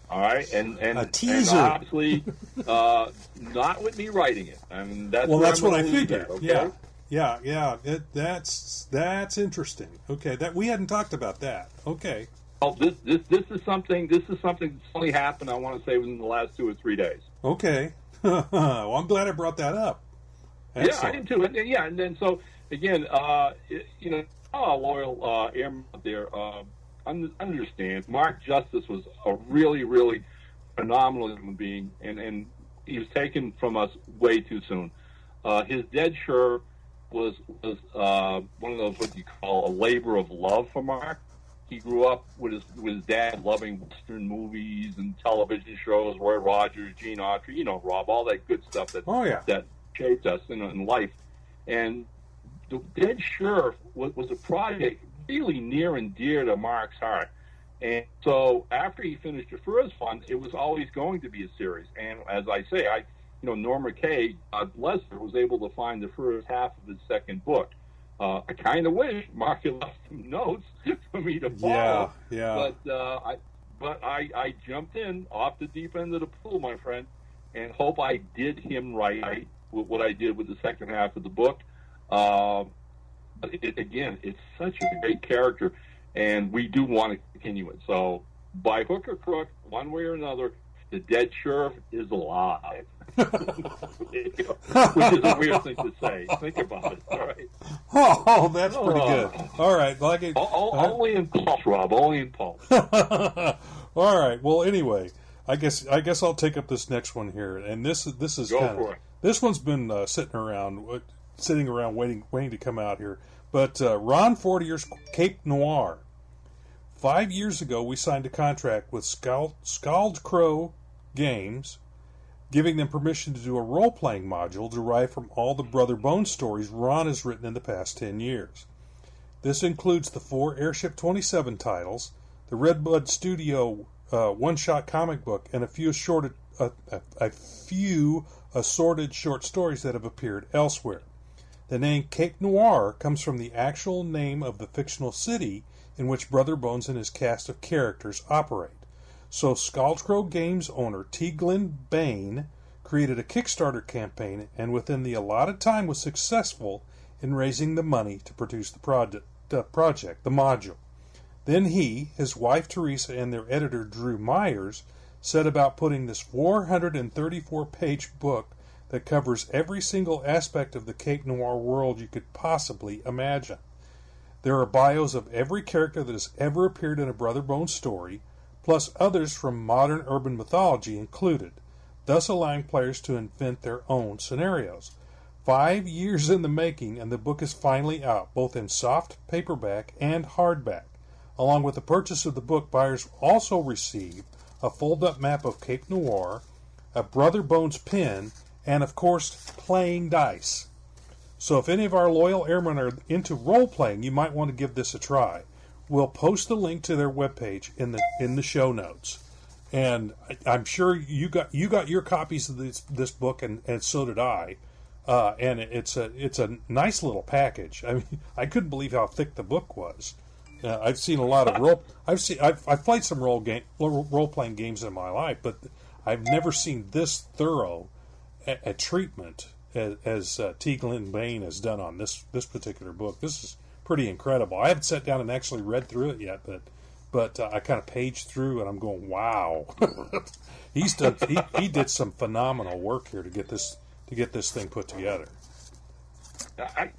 Speaker 1: All right, and
Speaker 2: a teaser.
Speaker 1: And obviously, not with me writing it. I mean, that's
Speaker 2: what I figured.
Speaker 1: Okay?
Speaker 2: Yeah. That's interesting. Okay, that we hadn't talked about that. Okay.
Speaker 1: Well, this is something. This is something that's only happened, I want to say, within the last 2 or 3 days.
Speaker 2: Okay. Well, I'm glad I brought that up. Excellent.
Speaker 1: Yeah, I did too. And then so again, all loyal airmen out there understand. Mark Justice was a really, really phenomenal human being, and he was taken from us way too soon. His Dead Sheriff was one of those what you call a labor of love for Mark. He grew up with his dad loving Western movies and television shows, Roy Rogers, Gene Autry, Rob, all that good stuff that shaped us in life. And the Dead Sheriff was a project really near and dear to Mark's heart. And so after he finished the first one, it was always going to be a series. And as I say, Norma Kay, God bless her, was able to find the first half of his second book. I kind of wish Mark had left some notes for me to follow.
Speaker 2: Yeah.
Speaker 1: But I jumped in off the deep end of the pool, my friend, and hope I did him right with what I did with the second half of the book. Again, it's such a great character, and we do want to continue it. So by hook or crook, one way or another, the Dead Sheriff is alive. Which is a weird thing to say. Think about it. All right.
Speaker 2: Oh, that's pretty good. All right.
Speaker 1: Only in pulse, Rob. Only in pulse.
Speaker 2: All right. Well, anyway, I guess I'll take up this next one here, and this is
Speaker 1: Go for it.
Speaker 2: This one's been sitting around waiting to come out here. But Ron Fortier's Cape Noir. 5 years ago, we signed a contract with Scald Crow Games, giving them permission to do a role-playing module derived from all the Brother Bones stories Ron has written in the past 10 years. This includes the 4 Airship 27 titles, the Redbud Studio one-shot comic book, and a few assorted short stories that have appeared elsewhere. The name Cape Noir comes from the actual name of the fictional city in which Brother Bones and his cast of characters operate. So Scaldscrow Games owner T. Glenn Bain created a Kickstarter campaign, and within the allotted time was successful in raising the money to produce the module. Then he, his wife Teresa, and their editor Drew Myers set about putting this 434-page book that covers every single aspect of the Cape Noir world you could possibly imagine. There are bios of every character that has ever appeared in a Brother Bones story, plus others from modern urban mythology included, thus allowing players to invent their own scenarios. 5 years in the making, and the book is finally out, both in soft paperback and hardback. Along with the purchase of the book, buyers also receive a fold-up map of Cape Noir, a Brother Bones pin, and, of course, playing dice. So if any of our loyal airmen are into role-playing, you might want to give this a try. We'll post the link to their webpage in the show notes. And I'm sure you got your copies of this book, and so did I. And it's a nice little package. I mean, I couldn't believe how thick the book was. I've seen a lot of I've played some role playing games in my life, but I've never seen this thorough a treatment as T. Glenn Bain has done on this particular book. This is pretty incredible. I haven't sat down and actually read through it yet, but I kind of paged through and I'm going, wow. He did some phenomenal work here to get this thing put together.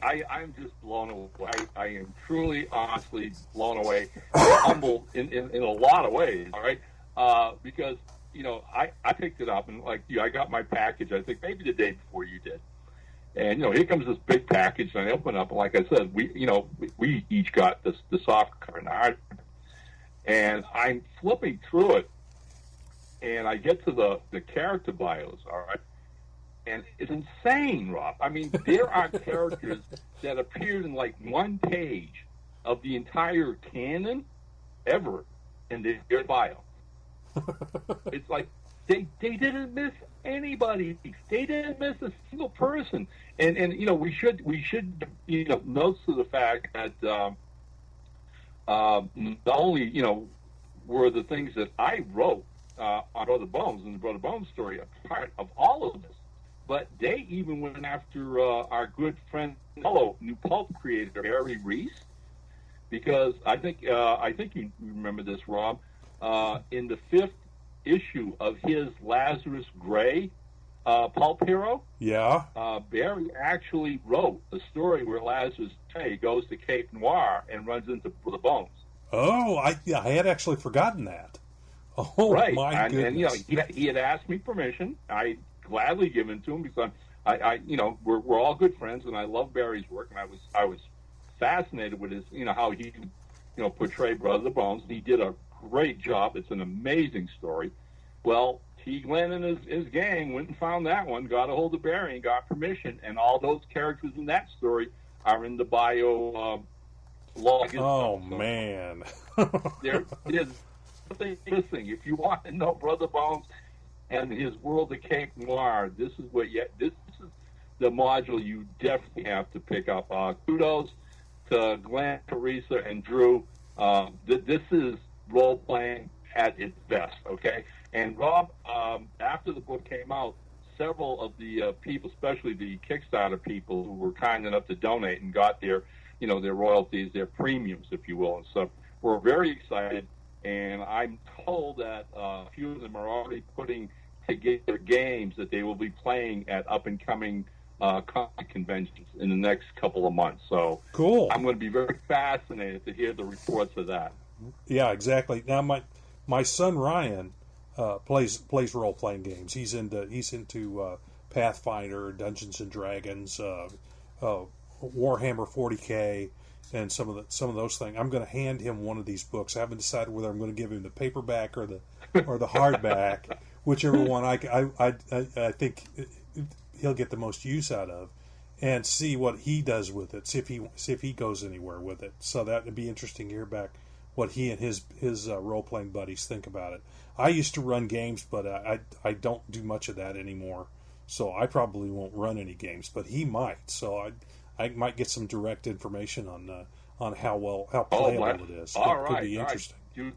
Speaker 1: I'm just blown away. I am truly, honestly blown away, humbled in a lot of ways. All right, because I picked it up and like you, I got my package. I think maybe the day before you did, and here comes this big package. And I open it up, and like I said, we each got the soft cover and the hard, and I'm flipping through it, and I get to the character bios. All right. And it's insane, Rob. I mean, there are characters that appeared in like one page of the entire canon ever in their bio. It's like they didn't miss anybody. They didn't miss a single person. And we should note to the fact that not only were the things that I wrote on Brother Bones and the Brother Bones story a part of all of this. But they even went after our good friend, fellow new pulp creator, Barry Reese, because I think you remember this, Rob. In the 5th issue of his Lazarus Gray pulp hero, Barry actually wrote a story where Lazarus Gray goes to Cape Noir and runs into the Bones.
Speaker 2: Oh, I had actually forgotten that. Oh,
Speaker 1: right.
Speaker 2: My goodness!
Speaker 1: And he had asked me permission. I gladly given to him because we're all good friends, and I love Barry's work, and I was fascinated with his, how he, portrayed Brother Bones. He did a great job. It's an amazing story. Well, T. Glenn and his gang went and found that one, got a hold of Barry, and got permission, and all those characters in that story are in the bio log.
Speaker 2: Oh, man.
Speaker 1: There is nothing. If you want to know Brother Bones and his world of Cape Noir, this is the module you definitely have to pick up. Kudos to Glenn, Teresa, and Drew. This is role-playing at its best, okay? And Rob, after the book came out, several of the people, especially the Kickstarter people who were kind enough to donate and got their royalties, their premiums, if you will, and stuff, were very excited. And I'm told that a few of them are already putting together games that they will be playing at up-and-coming comic conventions in the next couple of months. So
Speaker 2: cool.
Speaker 1: I'm going to be very fascinated to hear the reports of that.
Speaker 2: Yeah, exactly. Now, my son Ryan plays role-playing games. He's into Pathfinder, Dungeons and Dragons, Warhammer 40K, and some of those things. I'm going to hand him one of these books. I haven't decided whether I'm going to give him the paperback or the hardback, whichever one I think he'll get the most use out of, and see what he does with it. See if he goes anywhere with it. So that would be interesting to hear back what he and his role playing buddies think about it. I used to run games, but I don't do much of that anymore. So I probably won't run any games, but he might. So I might get some direct information on how playable it is.
Speaker 1: All right,
Speaker 2: could be interesting.
Speaker 1: Right.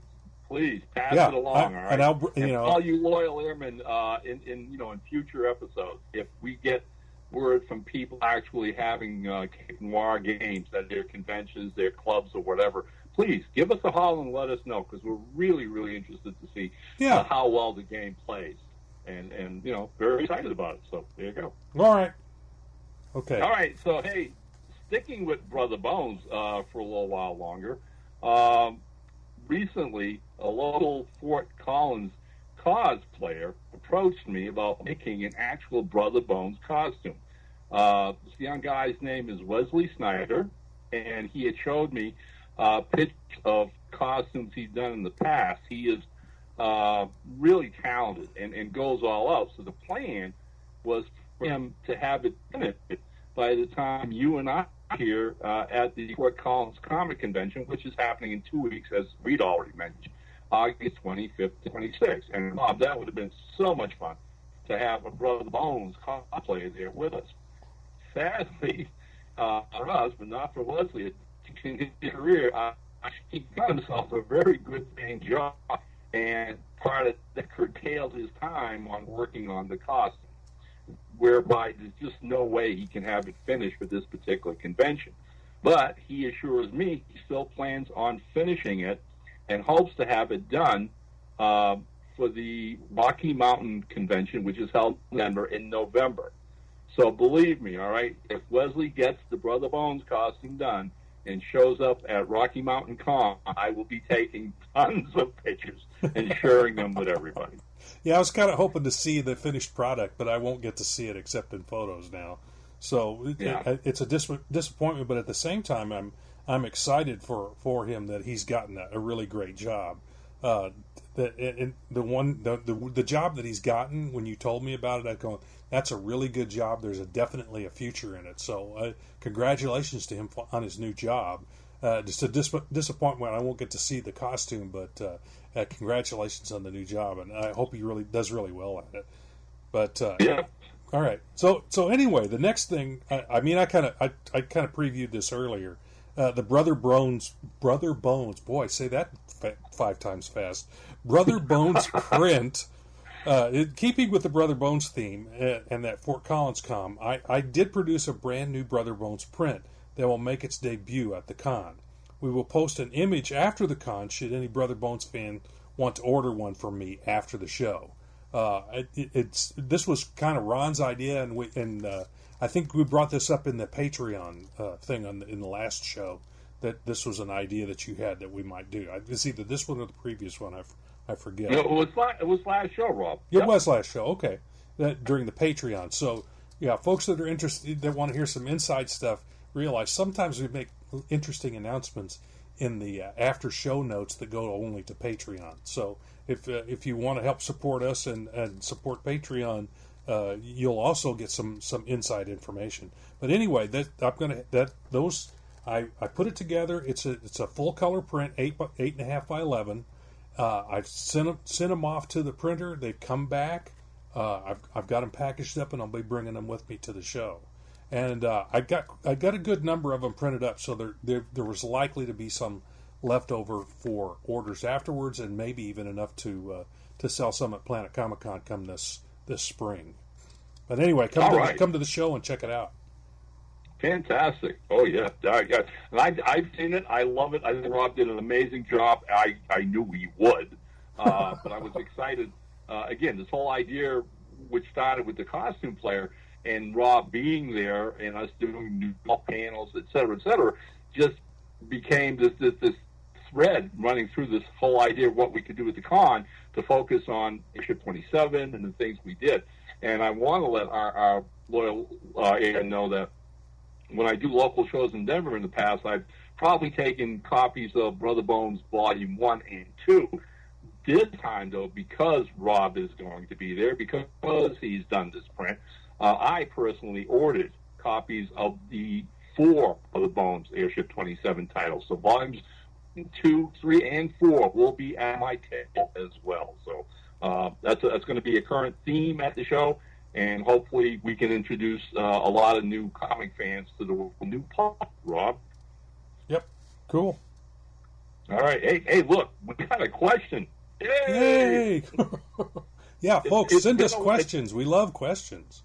Speaker 1: Please pass it along. All right,
Speaker 2: and
Speaker 1: all you loyal airmen in future episodes, if we get word from people actually having Cape Noir games at their conventions, their clubs, or whatever, please give us a holler and let us know, because we're really, really interested to see how well the game plays, and very excited about it. So there you go.
Speaker 2: All right. Okay.
Speaker 1: All right. So hey, sticking with Brother Bones for a little while longer. Recently, a local Fort Collins cosplayer approached me about making an actual Brother Bones costume. This young guy's name is Wesley Snyder, and he had showed me pictures of costumes he's done in the past. He is really talented and goes all out. So the plan was for him to have it finished by the time you and I are here at the Fort Collins Comic Convention, which is happening in 2 weeks, as Reed already mentioned, August 25th to 26th. And Bob, that would have been so much fun to have a Brother Bones cosplayer there with us. Sadly, for us, but not for Wesley, in his career, he got himself a very good paying job, and part of that curtailed his time on working on the costume, whereby there's just no way he can have it finished for this particular convention. But he assures me he still plans on finishing it and hopes to have it done for the Rocky Mountain Convention, which is held in Denver in November. So believe me, all right, if Wesley gets the Brother Bones costume done and shows up at Rocky Mountain Con, I will be taking tons of pictures and sharing them with everybody.
Speaker 2: Yeah, I was kind of hoping to see the finished product, but I won't get to see it except in photos now. So it's a disappointment, but at the same time, I'm excited for him that he's gotten a really great job. The job that he's gotten, when you told me about it, I'm going, that's a really good job. There's definitely a future in it. So congratulations to him on his new job. Just a disappointment I won't get to see the costume, but congratulations on the new job, and I hope he really does really well at it. But all right. So anyway, the next thing, I kind of previewed this earlier. The Brother Bones. Boy, say that 5 times fast. Brother Bones print. Keeping with the Brother Bones theme and that Fort Collins con, I did produce a brand new Brother Bones print that will make its debut at the con. We will post an image after the con should any Brother Bones fan want to order one from me after the show. This was kind of Ron's idea, and I think we brought this up in the Patreon thing in the last show, that this was an idea that you had that we might do. It's either this one or the previous one. I forget.
Speaker 1: No, it was last show, Rob.
Speaker 2: It was last show. Okay, during the Patreon. So Yeah, folks that are interested, that want to hear some inside stuff, realize sometimes we make interesting announcements in the after show notes that go only to Patreon. So if you want to help support us and support Patreon, you'll also get some inside information. But anyway, I put it together. It's a full color print, 8.5 by 11. I've sent them off to the printer. They've come back. I've got them packaged up, and I'll be bringing them with me to the show. And I got a good number of them printed up, so there was likely to be some left over for orders afterwards, and maybe even enough to sell some at Planet Comic Con come this spring. But anyway, come to the show and check it out.
Speaker 1: Fantastic! Oh yeah, and I've seen it. I love it. I think Rob did an amazing job. I knew he would, but I was excited. Again, this whole idea, which started with the costume player and Rob being there and us doing new panels, et cetera, just became this thread running through this whole idea of what we could do with the con to focus on Airship 27 and the things we did. And I want to let our loyal Aaron know that when I do local shows in Denver in the past, I've probably taken copies of Brother Bones Volume 1 and 2. This time, though, because Rob is going to be there, because he's done this print, I personally ordered copies of the 4 of the Bones Airship 27 titles. So volumes 2, 3, and 4 will be at my table as well. So that's going to be a current theme at the show, and hopefully we can introduce a lot of new comic fans to the new pop, Rob.
Speaker 2: Yep, cool.
Speaker 1: All right. Hey, look, we got a question.
Speaker 2: Yay! Yeah, folks, send us questions. We love questions.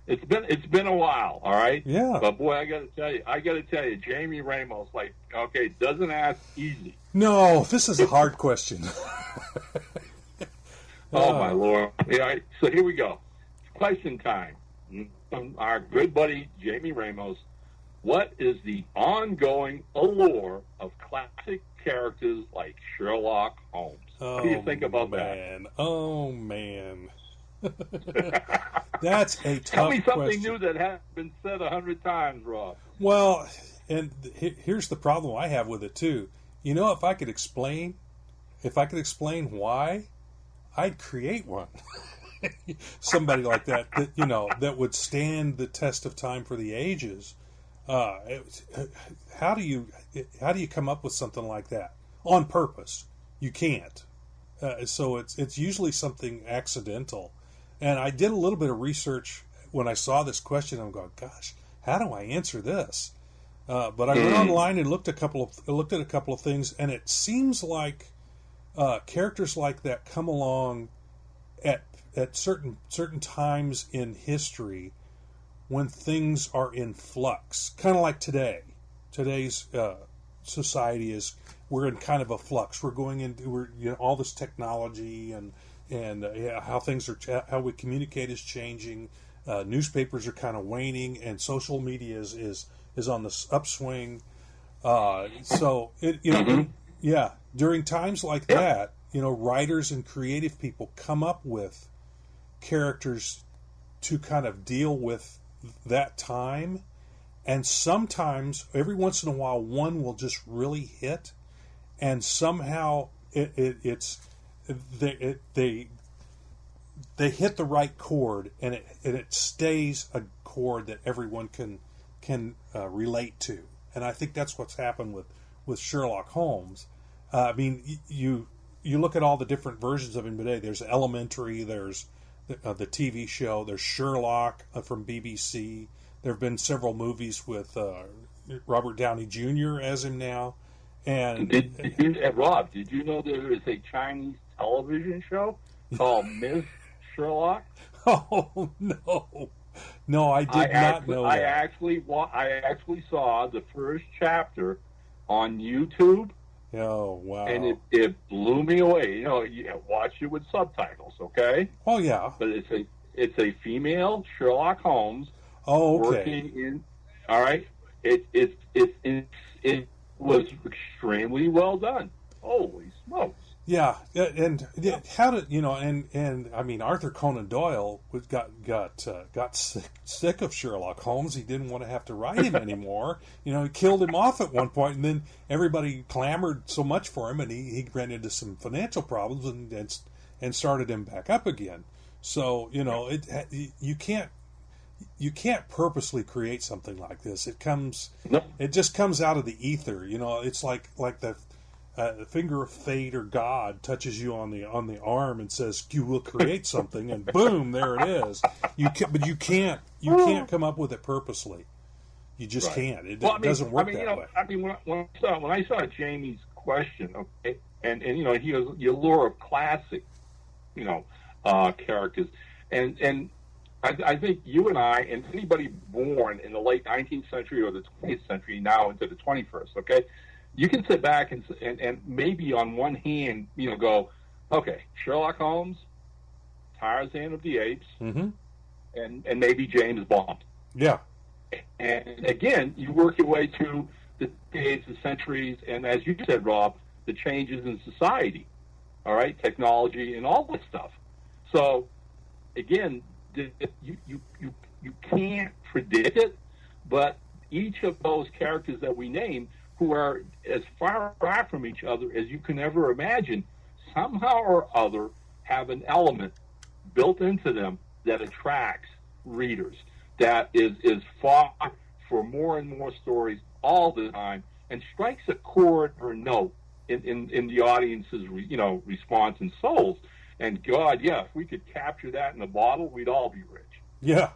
Speaker 1: It's been a while, all right?
Speaker 2: Yeah.
Speaker 1: But boy, I got to tell you, Jamie Ramos, doesn't ask easy.
Speaker 2: No, this is a hard question.
Speaker 1: Oh my Lord! Yeah, so here we go. Question time. From our good buddy Jamie Ramos. What is the ongoing allure of classic characters like Sherlock Holmes? What do you think about that?
Speaker 2: Oh, man. That's a tough question.
Speaker 1: Tell me something new that hasn't been said 100 times, Rob.
Speaker 2: Well, and here's the problem I have with it, too. You know, if I could explain why, I'd create one. Somebody like that, that would stand the test of time for the ages. How do you come up with something like that on purpose? You can't. So it's usually something accidental. And I did a little bit of research when I saw this question. I'm going, gosh, how do I answer this? But I went online and looked at a couple of things, and it seems like characters like that come along at certain times in history when things are in flux, kind of like today. Today's society we're in kind of a flux. We're going into all this technology and how things are, how we communicate is changing. Newspapers are kind of waning, and social media is on the upswing. So during times like that, writers and creative people come up with characters to kind of deal with that time, and sometimes every once in a while one will just really hit, and somehow they hit the right chord, and it stays a chord that everyone can relate to. And I think that's what's happened with Sherlock Holmes. I mean, you look at all the different versions of him today. There's Elementary, there's the TV show, there's Sherlock from BBC. There have been several movies with Robert Downey Jr. as him now. And
Speaker 1: Rob, did you know there is a Chinese television show called Ms. Sherlock?
Speaker 2: Oh no, I did not know that.
Speaker 1: I actually saw the first chapter on YouTube.
Speaker 2: Oh wow!
Speaker 1: And it blew me away. You watch it with subtitles, okay?
Speaker 2: Oh yeah.
Speaker 1: But it's a female Sherlock Holmes.
Speaker 2: Oh, okay.
Speaker 1: Working in. All right. It was extremely well done. Holy smokes!
Speaker 2: Yeah, and how did and I mean Arthur Conan Doyle got sick of Sherlock Holmes. He didn't want to have to write him anymore. He killed him off at one point, and then everybody clamored so much for him, and he ran into some financial problems and started him back up again. So you can't purposely create something like this. It just comes out of the ether. It's like the finger of fate or God touches you on the arm and says you will create something, and boom, there it is. But you can't come up with it purposely. You just can't. It doesn't work that way.
Speaker 1: I mean, when I saw Jamie's question, okay, and he was the allure of classic, characters, and I think you and I and anybody born in the late 19th century or the 20th century now into the 21st, okay. You can sit back and maybe on one hand, go, okay, Sherlock Holmes, Tarzan of the Apes,
Speaker 2: mm-hmm.
Speaker 1: and maybe James Bond.
Speaker 2: Yeah.
Speaker 1: And again, you work your way through the decades, the centuries, and as you said, Rob, the changes in society, all right, technology and all this stuff. So, again, you can't predict it, but each of those characters that we name, who are as far apart from each other as you can ever imagine, somehow or other have an element built into them that attracts readers, that is fought for more and more stories all the time, and strikes a chord or note in the audience's response and souls. And God, if we could capture that in a bottle, we'd all be rich.
Speaker 2: Yeah.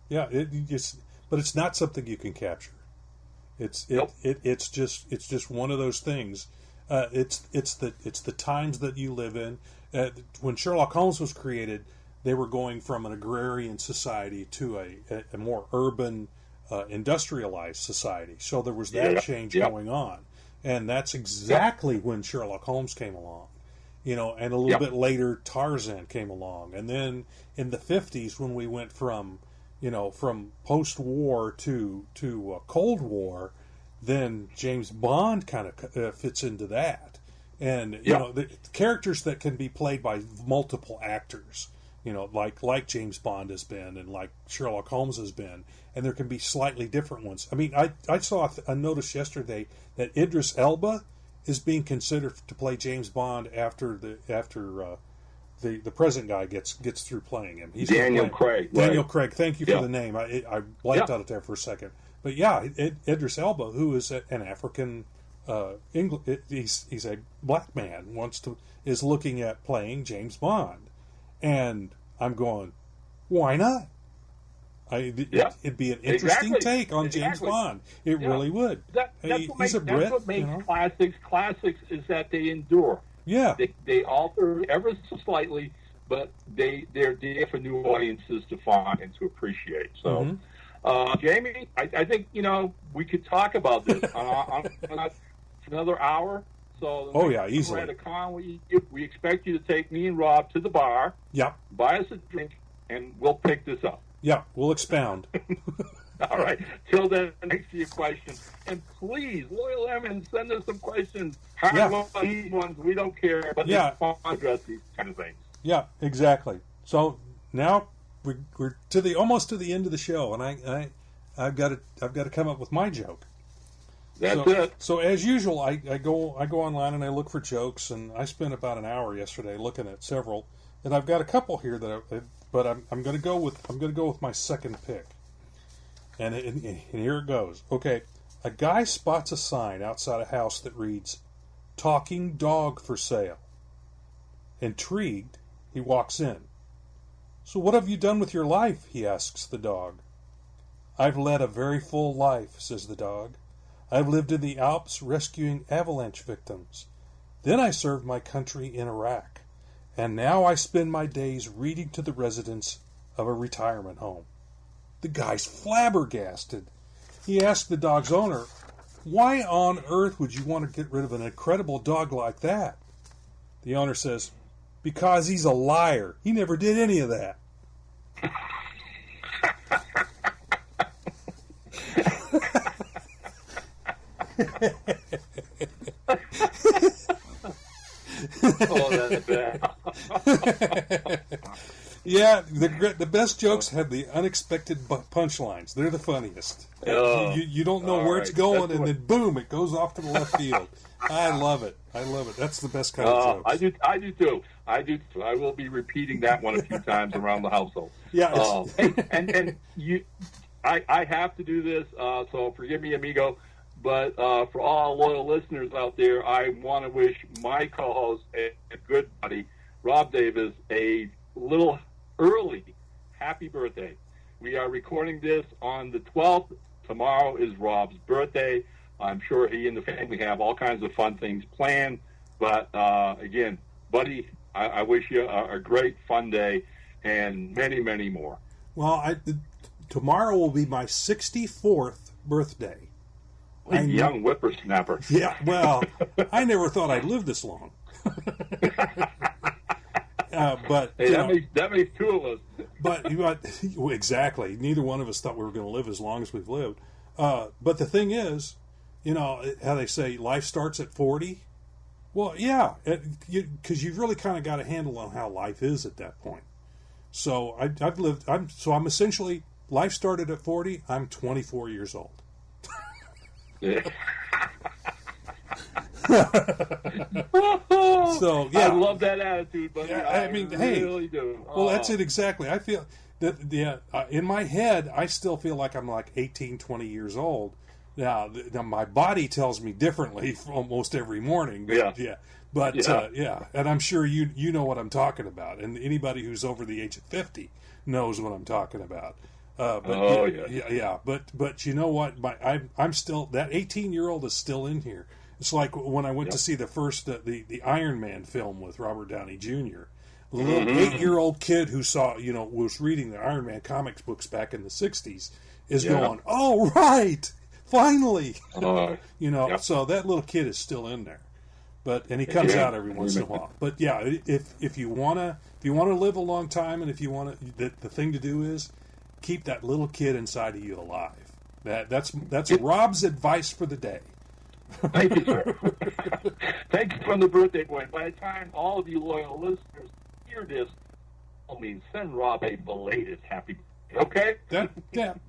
Speaker 2: But it's not something you can capture. It's just one of those things. It's the times that you live in. When Sherlock Holmes was created, they were going from an agrarian society to a more urban, industrialized society. So there was that change going on, and that's exactly when Sherlock Holmes came along. And a little bit later, Tarzan came along, and then in the 50s, when we went from post-war to Cold War, then James Bond kind of fits into that. And, the characters that can be played by multiple actors, like James Bond has been and like Sherlock Holmes has been, and there can be slightly different ones. I mean, I saw a notice yesterday that Idris Elba is being considered to play James Bond after the present guy gets through playing him. He's
Speaker 1: Daniel Craig.
Speaker 2: Daniel Craig. Thank you for the name. I blanked out it there for a second. But Idris Elba, who is an African he's a black man, is looking at playing James Bond, and I'm going, why not? It'd be an interesting take on James Bond. It really would. He's a Brit. That's what
Speaker 1: makes classics is that they endure.
Speaker 2: Yeah.
Speaker 1: They alter ever so slightly, but they're there for new audiences to find and to appreciate. So, Jamie, I think, we could talk about this on another hour. So,
Speaker 2: easily.
Speaker 1: We're at a con, we expect you to take me and Rob to the bar.
Speaker 2: Yeah.
Speaker 1: Buy us a drink, and we'll pick this up.
Speaker 2: Yeah, we'll expound.
Speaker 1: All right. Till then, thanks for your questions. And please, Loyal Lemon, send us some questions. Hard ones, we don't care. But it's fun to address these kind of things. Yeah,
Speaker 2: exactly. So now we're almost to the end of the show, and I've got to come up with my joke.
Speaker 1: That's it.
Speaker 2: So as usual, I go online and I look for jokes, and I spent about an hour yesterday looking at several, and I've got a couple here but I'm going to go with my second pick, and here it goes. Okay, a guy spots a sign outside a house that reads, "Talking dog for sale." Intrigued, he walks in. "So what have you done with your life?" he asks the dog. "I've led a very full life," says the dog. "I've lived in the Alps rescuing avalanche victims. Then I served my country in Iraq. And now I spend my days reading to the residents of a retirement home." The guy's flabbergasted. He asked the dog's owner, "Why on earth would you want to get rid of an incredible dog like that?" The owner says, "Because he's a liar. He never did any of that." Yeah, the best jokes have the unexpected punchlines. They're the funniest. You don't know where it's going, and then boom, it goes off to the left field. I love it. That's the best kind of jokes.
Speaker 1: I do too. I will be repeating that one a few times around the household.
Speaker 2: Yeah.
Speaker 1: And I have to do this, so forgive me, amigo. But for all loyal listeners out there, I want to wish my co-host and good buddy, Rob Davis, a little early happy birthday. We are recording this on the 12th. Tomorrow is Rob's birthday. I'm sure he and the family have all kinds of fun things planned. But again, buddy, I wish you a great fun day and many, many more.
Speaker 2: Well, tomorrow will be my 64th birthday.
Speaker 1: Young whippersnapper.
Speaker 2: Yeah, well, I never thought I'd live this long. But
Speaker 1: hey, that makes two of us.
Speaker 2: But exactly, neither one of us thought we were going to live as long as we've lived. But the thing is, how they say life starts at 40. Well, yeah, because you've really kind of got a handle on how life is at that point. So I'm essentially, life started at 40. I'm 24 years old.
Speaker 1: Yeah.
Speaker 2: So yeah,
Speaker 1: I love that attitude, buddy.
Speaker 2: Yeah,
Speaker 1: I
Speaker 2: really do. Well, that's it exactly. I feel that in my head, I still feel like I'm like 18, 20 years old. Now my body tells me differently almost every morning. But and I'm sure you know what I'm talking about, and anybody who's over the age of 50 knows what I'm talking about. But you know what? I'm still, that 18-year-old is still in here. It's like when I went to see the first the Iron Man film with Robert Downey Jr. The little 8-year-old kid who saw was reading the Iron Man comics books back in the 60s is going, oh right, finally, So that little kid is still in there, and he comes out every once in a while. But yeah, if you wanna live a long time, and if you want to, the thing to do is keep that little kid inside of you alive. That's Rob's advice for the day.
Speaker 1: Thank you, sir. Thank you from the birthday boy. By the time all of you loyal listeners hear this, send Rob a belated happy birthday. Okay?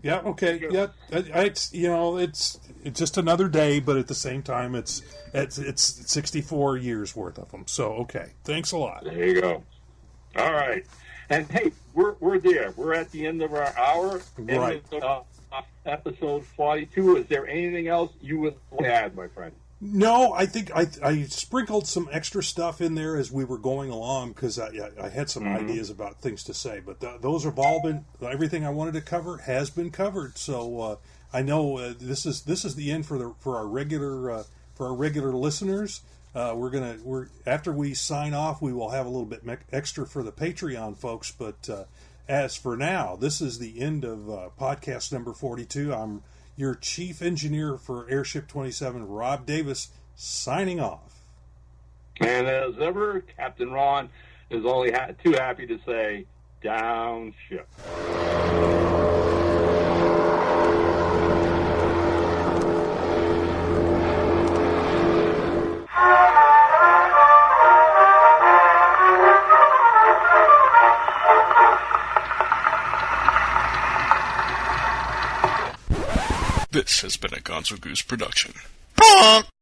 Speaker 2: Okay. Yeah. It's just another day, but at the same time, it's 64 years worth of them. So okay, thanks a lot.
Speaker 1: There you go. All right. And hey, we're there. We're at the end of our hour.
Speaker 2: Right.
Speaker 1: Episode 42. Is there anything else you would add, my friend?
Speaker 2: No, I think I sprinkled some extra stuff in there as we were going along because I had some ideas about things to say. But those have all been, everything I wanted to cover has been covered. So I know this is the end for our regular listeners. We're after we sign off, we will have a little bit extra for the Patreon folks. But as for now, this is the end of podcast number 42. I'm your chief engineer for Airship 27, Rob Davis, signing off.
Speaker 1: And as ever, Captain Ron is only too happy to say, down ship.
Speaker 3: This has been a Gonzo Goose production.